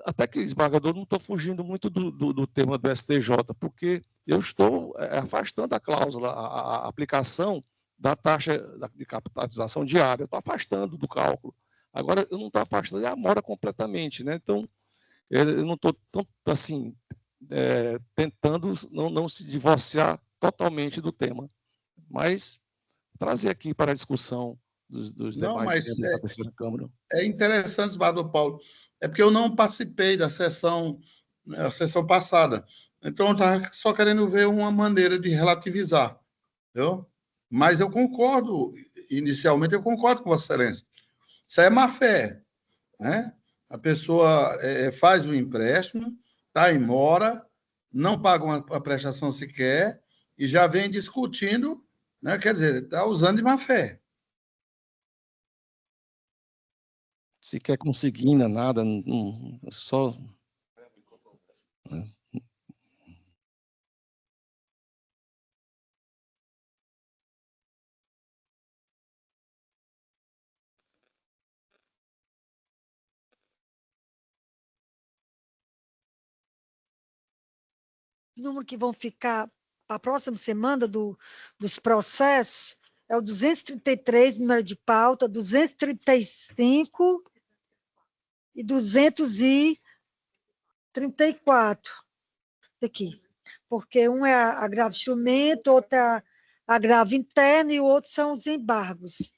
Até que, desembargador, não estou fugindo muito do tema do STJ, porque eu estou afastando a cláusula, a aplicação da taxa de capitalização diária, eu estou afastando do cálculo. Agora, eu não estou afastando a mora completamente, né? Então, eu não estou assim, tentando não se divorciar totalmente do tema, mas trazer aqui para a discussão dos Não, demais mas membros da terceira Câmara. é interessante, desembargador Paulo, é porque eu não participei da sessão, a sessão passada. Então, eu estava só querendo ver uma maneira de relativizar, entendeu? Mas eu concordo, inicialmente eu concordo com Vossa Excelência. Isso é má-fé, né? A pessoa faz o empréstimo, está em mora, não paga uma prestação sequer e já vem discutindo, né? Quer dizer, está usando de má-fé. Se quer consigna, nada, só... O número que vão ficar para a próxima semana dos processos é o 233, número de pauta, 235 e 234. Aqui. Porque um é agravo instrumento, outro é agravo interno e o outro são os embargos.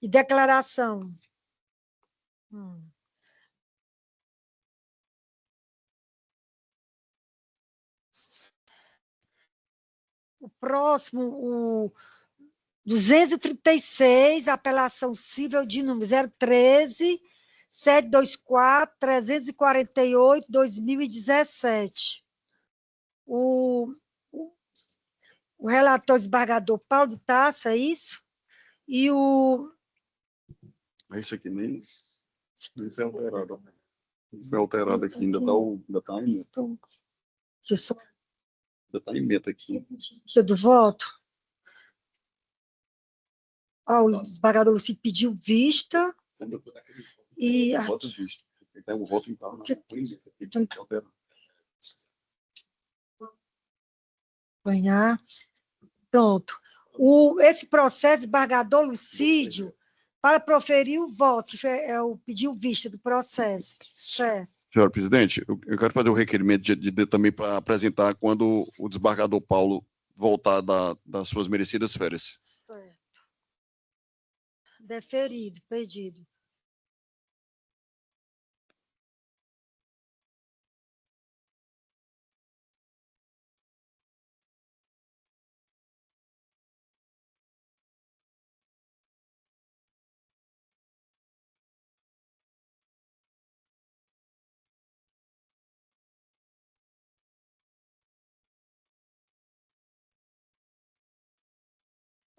E declaração. O próximo, o 236, apelação civil de número 013, 724, 348, 2017. O relator desembargador Paulo de Tassa, é isso? E o... Isso aqui nem... Isso é alterado. Isso é alterado aqui, ainda está em meta. Ainda está em meta aqui. Deixa do voto. O desembargador Lucídio pediu vista. E... Voto visto. Tem um voto em tal. Ganhar. Pronto. Esse processo, desembargador Lucídio, para proferir o voto, pediu vista do processo. Certo. Senhor presidente, eu quero fazer o requerimento também para apresentar quando o desembargador Paulo voltar das suas merecidas férias. Certo. Deferido, pedido.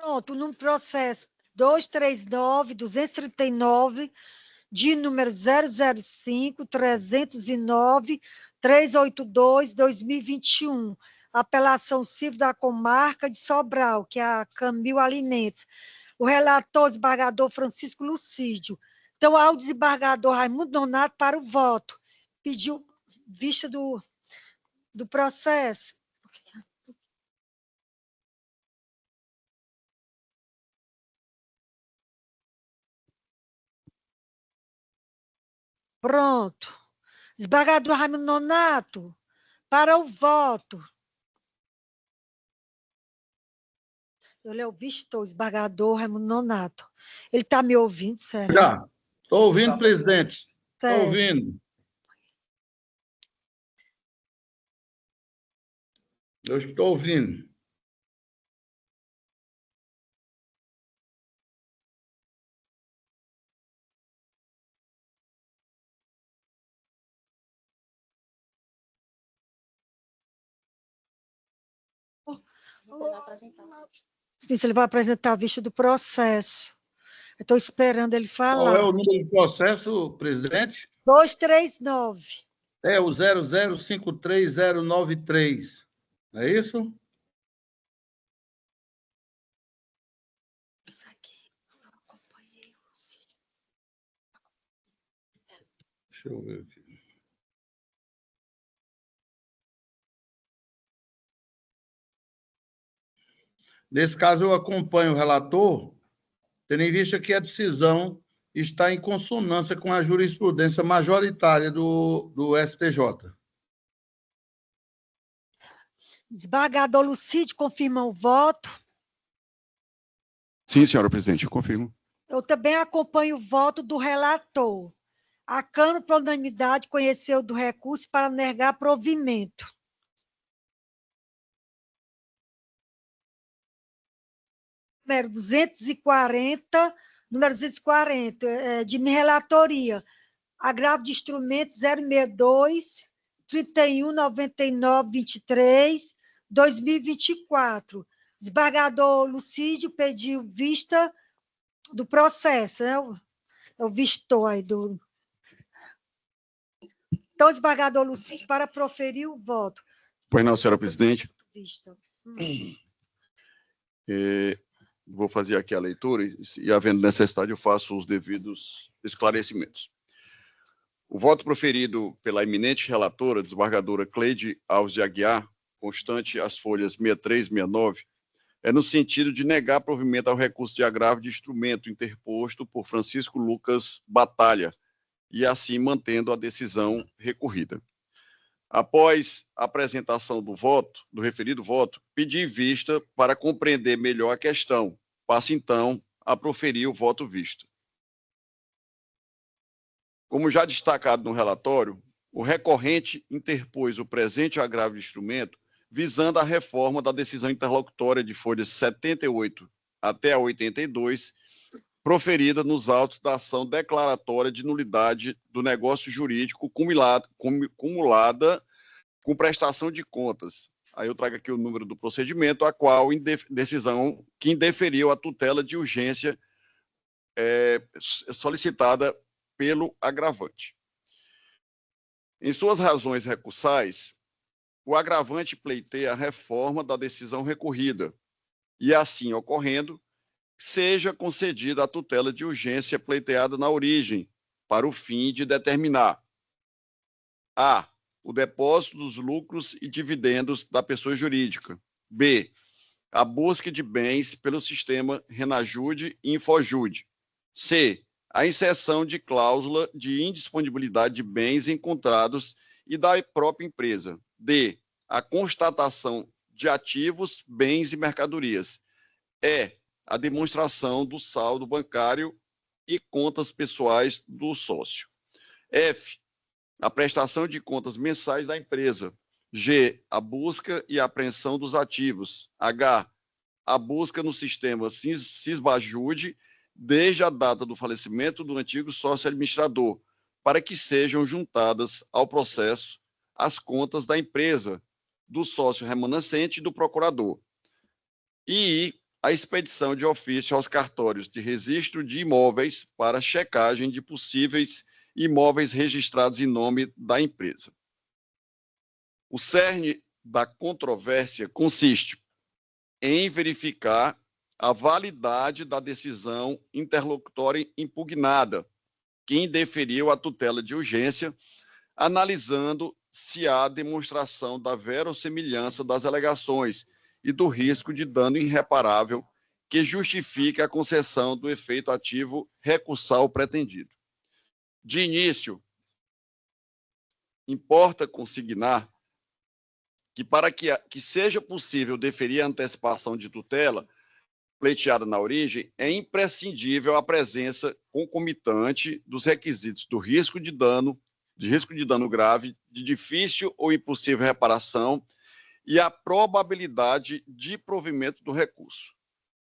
Pronto, no processo 239, 239, de número 005, 309, 382, 2021. Apelação civil da comarca de Sobral, que é a Camil Alimentos. O relator, desembargador Francisco Lucídio. Então, ao desembargador Raimundo Donato para o voto. Pediu vista do processo. Pronto. Desembargador Raimundo Nonato, para o voto. Eu leio o visto, desembargador Raimundo Nonato. Ele está me ouvindo, sério? Já. Estou ouvindo, presidente. Estou ouvindo. Eu estou ouvindo. Isso, ele vai apresentar a vista do processo. Eu estou esperando ele falar. Qual é o número do processo, presidente? 239. É o 0053093. É isso? Deixa eu ver aqui. Nesse caso, eu acompanho o relator, tendo em vista que a decisão está em consonância com a jurisprudência majoritária do STJ. Desembargador Lucídio, confirma o voto. Sim, senhora presidente, eu confirmo. Eu também acompanho o voto do relator. A Câmara, por unanimidade, conheceu do recurso para negar provimento. Número 240, de minha relatoria. Agravo de instrumentos 062, 3199, 23, 2024. Desembargador Lucídio pediu vista do processo, né? O vistor aí do... Então, desembargador Lucídio, para proferir o voto. Pois não, senhora presidente. Vista. Vou fazer aqui a leitura e, havendo necessidade, eu faço os devidos esclarecimentos. O voto proferido pela eminente relatora, desembargadora Cleide Alves de Aguiar, constante às folhas 63 e 69, é no sentido de negar provimento ao recurso de agravo de instrumento interposto por Francisco Lucas Batalha, e assim mantendo a decisão recorrida. Após a apresentação do voto, do referido voto, pedi vista para compreender melhor a questão. Passo, então, a proferir o voto visto. Como já destacado no relatório, o recorrente interpôs o presente agravo de instrumento visando a reforma da decisão interlocutória de folhas 78 até a 82, proferida nos autos da ação declaratória de nulidade do negócio jurídico cumulada com prestação de contas. Aí eu trago aqui o número do procedimento, a qual decisão que indeferiu a tutela de urgência solicitada pelo agravante. Em suas razões recursais, o agravante pleiteia a reforma da decisão recorrida e, assim ocorrendo, seja concedida a tutela de urgência pleiteada na origem, para o fim de determinar: a. o depósito dos lucros e dividendos da pessoa jurídica; b. a busca de bens pelo sistema Renajude e Infojude; c. a inserção de cláusula de indisponibilidade de bens encontrados e da própria empresa; d. a constatação de ativos, bens e mercadorias; e. a demonstração do saldo bancário e contas pessoais do sócio; f. a prestação de contas mensais da empresa; g. a busca e apreensão dos ativos; h. a busca no sistema Sisbajude desde a data do falecimento do antigo sócio-administrador, para que sejam juntadas ao processo as contas da empresa, do sócio remanescente e do procurador; e a expedição de ofício aos cartórios de registro de imóveis para checagem de possíveis imóveis registrados em nome da empresa. O cerne da controvérsia consiste em verificar a validade da decisão interlocutória impugnada, que indeferiu a tutela de urgência, analisando se há demonstração da verossimilhança das alegações e do risco de dano irreparável que justifique a concessão do efeito ativo recursal pretendido. De início, importa consignar que, para que seja possível deferir a antecipação de tutela pleiteada na origem, é imprescindível a presença concomitante dos requisitos do risco de dano grave, de difícil ou impossível reparação e a probabilidade de provimento do recurso.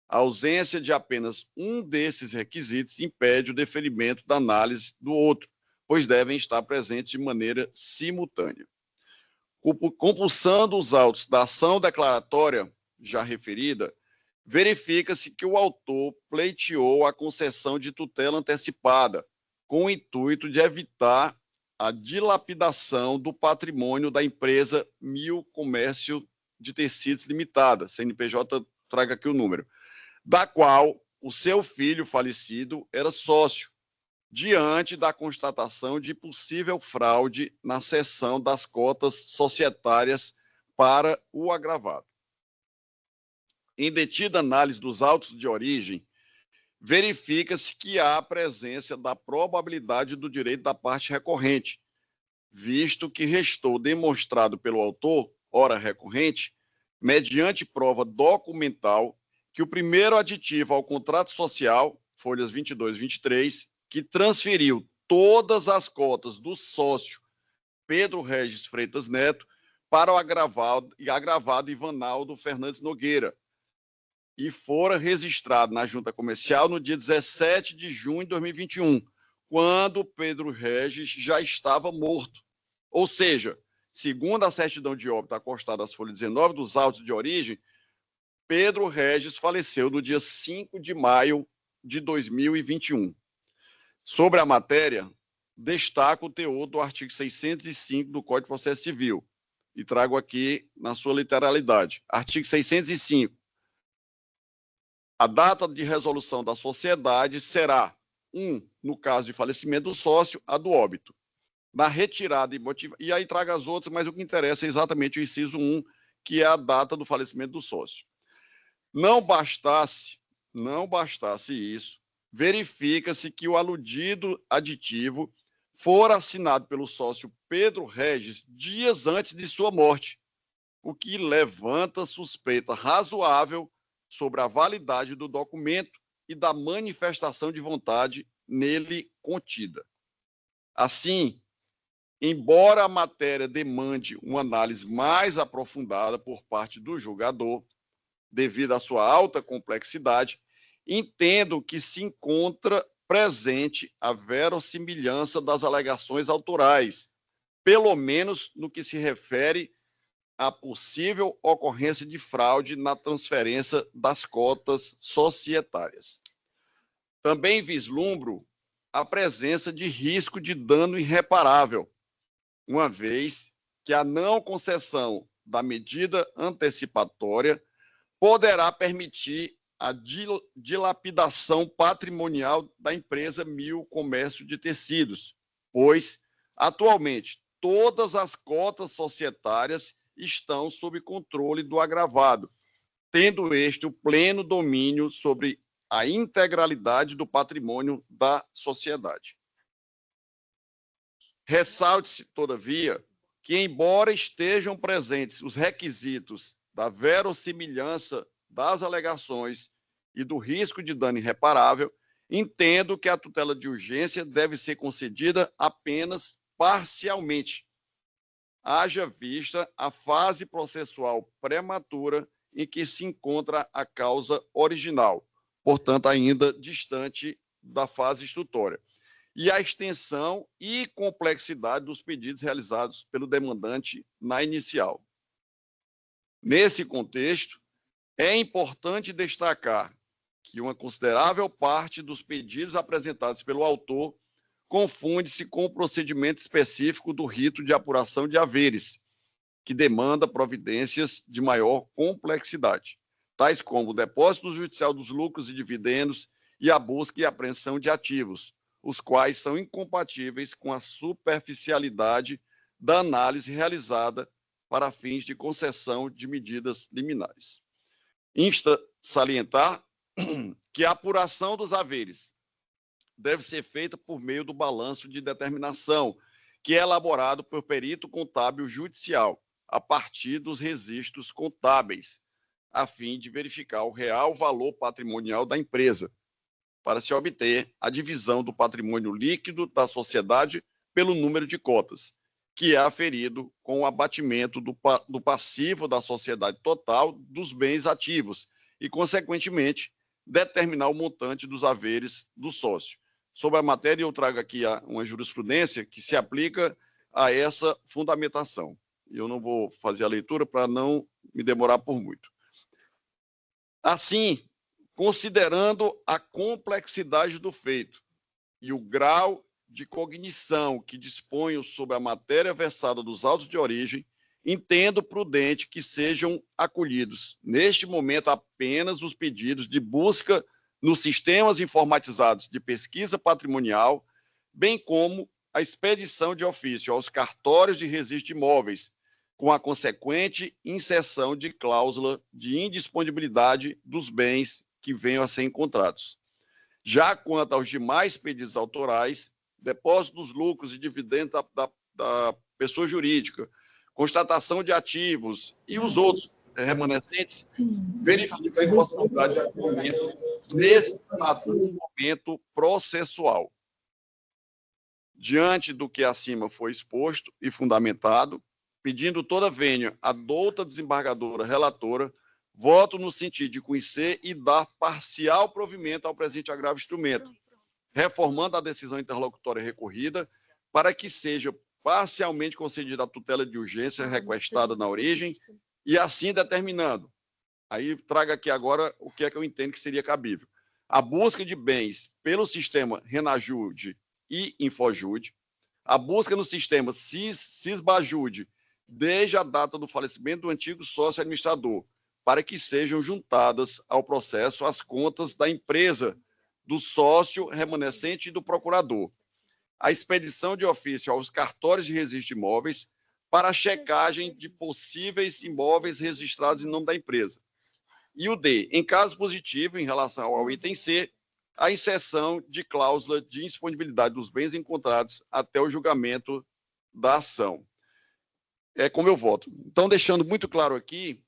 A ausência de apenas um desses requisitos impede o deferimento da análise do outro, pois devem estar presentes de maneira simultânea. Compulsando os autos da ação declaratória já referida, verifica-se que o autor pleiteou a concessão de tutela antecipada, com o intuito de evitar a dilapidação do patrimônio da empresa Mil Comércio de Tecidos Limitada, CNPJ, traga aqui o número, da qual o seu filho falecido era sócio, diante da constatação de possível fraude na cessão das cotas societárias para o agravado. Em detida análise dos autos de origem, verifica-se que há a presença da probabilidade do direito da parte recorrente, visto que restou demonstrado pelo autor, ora recorrente, mediante prova documental, que o primeiro aditivo ao contrato social, folhas 22 e 23, que transferiu todas as cotas do sócio Pedro Regis Freitas Neto para o agravado Ivanaldo Fernandes Nogueira, e fora registrado na junta comercial no dia 17 de junho de 2021, quando Pedro Regis já estava morto. Ou seja, segundo a certidão de óbito acostada às folhas 19 dos autos de origem, Pedro Regis faleceu no dia 5 de maio de 2021. Sobre a matéria, destaco o teor do artigo 605 do Código de Processo Civil e trago aqui na sua literalidade. Artigo 605. A data de resolução da sociedade será, no caso de falecimento do sócio, a do óbito. Na retirada e motivação, e aí traga as outras, mas o que interessa é exatamente o inciso 1, que é a data do falecimento do sócio. Não bastasse isso, verifica-se que o aludido aditivo for assinado pelo sócio Pedro Regis dias antes de sua morte, o que levanta suspeita razoável sobre a validade do documento e da manifestação de vontade nele contida. Assim, embora a matéria demande uma análise mais aprofundada por parte do julgador, devido à sua alta complexidade, entendo que se encontra presente a verossimilhança das alegações autorais, pelo menos no que se refere à possível ocorrência de fraude na transferência das cotas societárias. Também vislumbro a presença de risco de dano irreparável, uma vez que a não concessão da medida antecipatória poderá permitir a dilapidação patrimonial da empresa Mil Comércio de Tecidos, pois, atualmente, todas as cotas societárias estão sob controle do agravado, tendo este o pleno domínio sobre a integralidade do patrimônio da sociedade. Ressalte-se, todavia, que, embora estejam presentes os requisitos da verossimilhança das alegações e do risco de dano irreparável, entendo que a tutela de urgência deve ser concedida apenas parcialmente, haja vista a fase processual prematura em que se encontra a causa original, portanto, ainda distante da fase instrutória, e a extensão e complexidade dos pedidos realizados pelo demandante na inicial. Nesse contexto, é importante destacar que uma considerável parte dos pedidos apresentados pelo autor confunde-se com o procedimento específico do rito de apuração de haveres, que demanda providências de maior complexidade, tais como o depósito judicial dos lucros e dividendos e a busca e apreensão de ativos, os quais são incompatíveis com a superficialidade da análise realizada para fins de concessão de medidas liminares. Insta salientar que a apuração dos haveres deve ser feita por meio do balanço de determinação, que é elaborado por perito contábil judicial, a partir dos registros contábeis, a fim de verificar o real valor patrimonial da empresa, para se obter a divisão do patrimônio líquido da sociedade pelo número de cotas, que é aferido com o abatimento do passivo da sociedade total dos bens ativos e, consequentemente, determinar o montante dos haveres do sócio. Sobre a matéria, eu trago aqui uma jurisprudência que se aplica a essa fundamentação. Eu não vou fazer a leitura para não me demorar por muito. Assim, considerando a complexidade do feito e o grau de cognição que disponho sobre a matéria versada dos autos de origem, entendo prudente que sejam acolhidos, neste momento, apenas os pedidos de busca nos sistemas informatizados de pesquisa patrimonial bem como a expedição de ofício aos cartórios de registro de imóveis, com a consequente inserção de cláusula de indisponibilidade dos bens que venham a ser encontrados. Já quanto aos demais pedidos autorais, depósito dos lucros e dividendos da pessoa jurídica, constatação de ativos e os outros remanescentes, verifica a impossibilidade de acolhimento nesse momento processual. Diante do que acima foi exposto e fundamentado, pedindo toda vênia à douta desembargadora relatora, voto no sentido de conhecer e dar parcial provimento ao presente agravo instrumento, reformando a decisão interlocutória recorrida para que seja parcialmente concedida a tutela de urgência requestada na origem e assim determinando. Aí traga aqui agora o que é que eu entendo que seria cabível. A busca de bens pelo sistema Renajude e Infojude, a busca no sistema Cisbajude desde a data do falecimento do antigo sócio administrador, para que sejam juntadas ao processo as contas da empresa, do sócio remanescente e do procurador. A expedição de ofício aos cartórios de registro de imóveis para a checagem de possíveis imóveis registrados em nome da empresa. E o D, em caso positivo, em relação ao item C, a inserção de cláusula de indisponibilidade dos bens encontrados até o julgamento da ação. É como eu voto. Então, deixando muito claro aqui,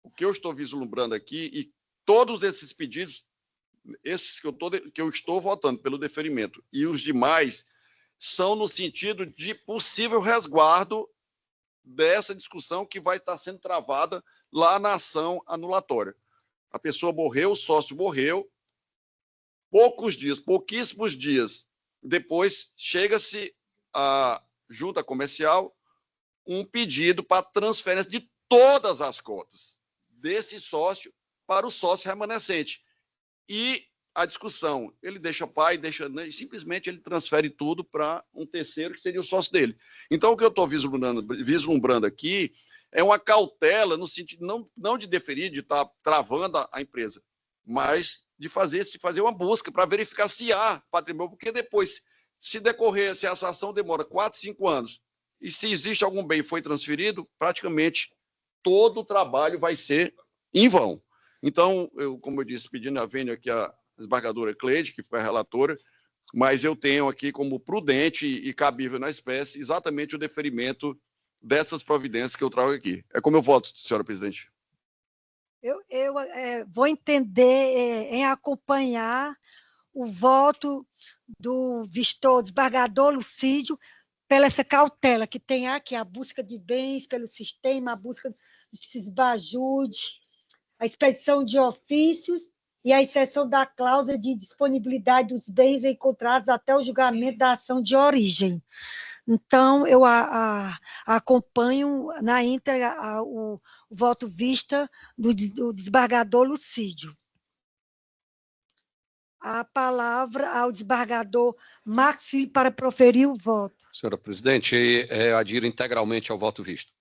o que eu estou vislumbrando aqui, e todos esses pedidos, esses que eu estou votando pelo deferimento, e os demais, são no sentido de possível resguardo dessa discussão que vai estar sendo travada lá na ação anulatória. A pessoa morreu, o sócio morreu, pouquíssimos dias depois, chega-se à junta comercial um pedido para transferência de todas as cotas desse sócio para o sócio remanescente. E a discussão, ele deixa pai, simplesmente ele transfere tudo para um terceiro, que seria o sócio dele. Então, o que eu estou vislumbrando aqui é uma cautela no sentido não de deferir, de estar travando a empresa, mas de fazer uma busca para verificar se há patrimônio, porque depois, se essa ação demora 4, 5 anos, e se existe algum bem que foi transferido, praticamente todo o trabalho vai ser em vão. Então, como eu disse, pedindo a vênia aqui a desembargadora Cleide, que foi a relatora, mas eu tenho aqui como prudente e cabível na espécie exatamente o deferimento dessas providências que eu trago aqui. É como eu voto, senhora presidente. Eu vou entender em acompanhar o voto do vistor desembargador Lucídio pela essa cautela que tem aqui, a busca de bens pelo sistema, a busca do Cisbajude, a expedição de ofícios e a inserção da cláusula de disponibilidade dos bens encontrados até o julgamento da ação de origem. Então, eu acompanho na íntegra o voto vista do desembargador Lucídio. A palavra ao desembargador Marcos Filho para proferir o voto. Senhora presidente, adiro integralmente ao voto visto.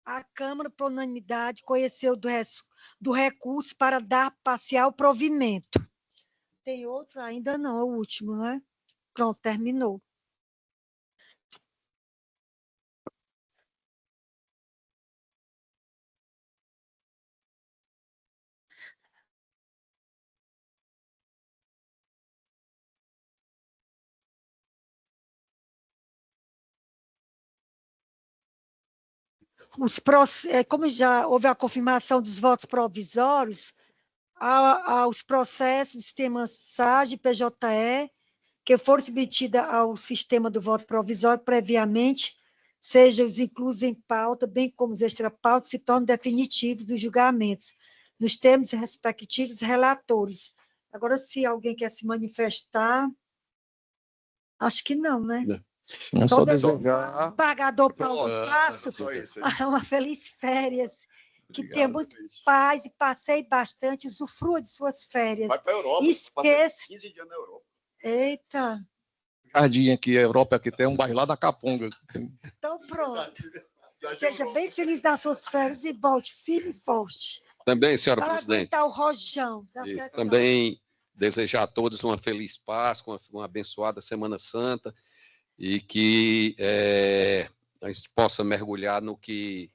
A Câmara, por unanimidade, conheceu do recurso para dar parcial provimento. Tem outro? Ainda não, é o último, não é? Pronto, terminou. Como já houve a confirmação dos votos provisórios, aos processos do sistema SAGE e PJE, que foram submetidos ao sistema do voto provisório previamente, sejam os inclusos em pauta, bem como os extrapautas, se tornem definitivos dos julgamentos, nos termos respectivos relatores. Agora, se alguém quer se manifestar, acho que não, né? Não. Só desejar. Pagador Paulo Passo, uma feliz férias, que tenha muito paz e passeie bastante, usufrua de suas férias. Vai para a Europa. Esqueça. 15 dias na Europa. Eita. Jardim aqui, a Europa aqui tem um bairro lá da Caponga. Então, pronto. Seja bem feliz nas suas férias e volte firme e forte. Também, senhora para presidente. aguentar o rojão da Isso, sessão. também desejar a todos uma feliz Páscoa, uma abençoada Semana Santa, e que a gente possa mergulhar no que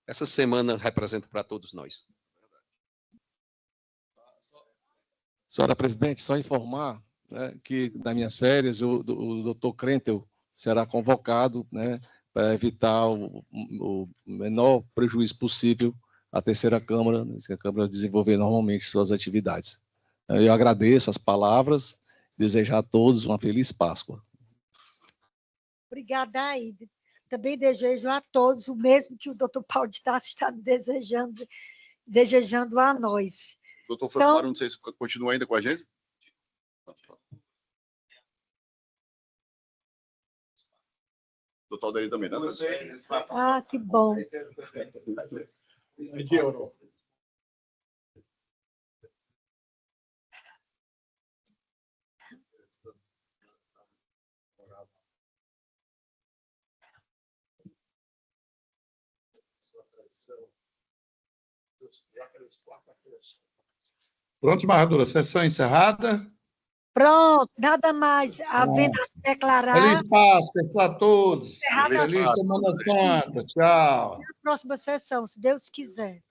essa semana representa para todos nós. Senhora presidente, só informar, né, que nas minhas férias o doutor Krentel será convocado, né, para evitar o menor prejuízo possível à terceira Câmara, né, se a Câmara desenvolver normalmente suas atividades. Eu agradeço as palavras, desejar a todos uma feliz Páscoa. Obrigada, Aide. Também desejo a todos o mesmo que o doutor Paulo de Tarso está desejando a nós. Doutor Franco, não sei se continua ainda com a gente. Doutor Alderir também, né? Ah, que bom. Pronto, desembargadora, sessão encerrada. Pronto, nada mais. Havendo a se declarar. Feliz Páscoa para todos. Feliz Feliz Semana Santa. Tchau. Até a próxima sessão, se Deus quiser.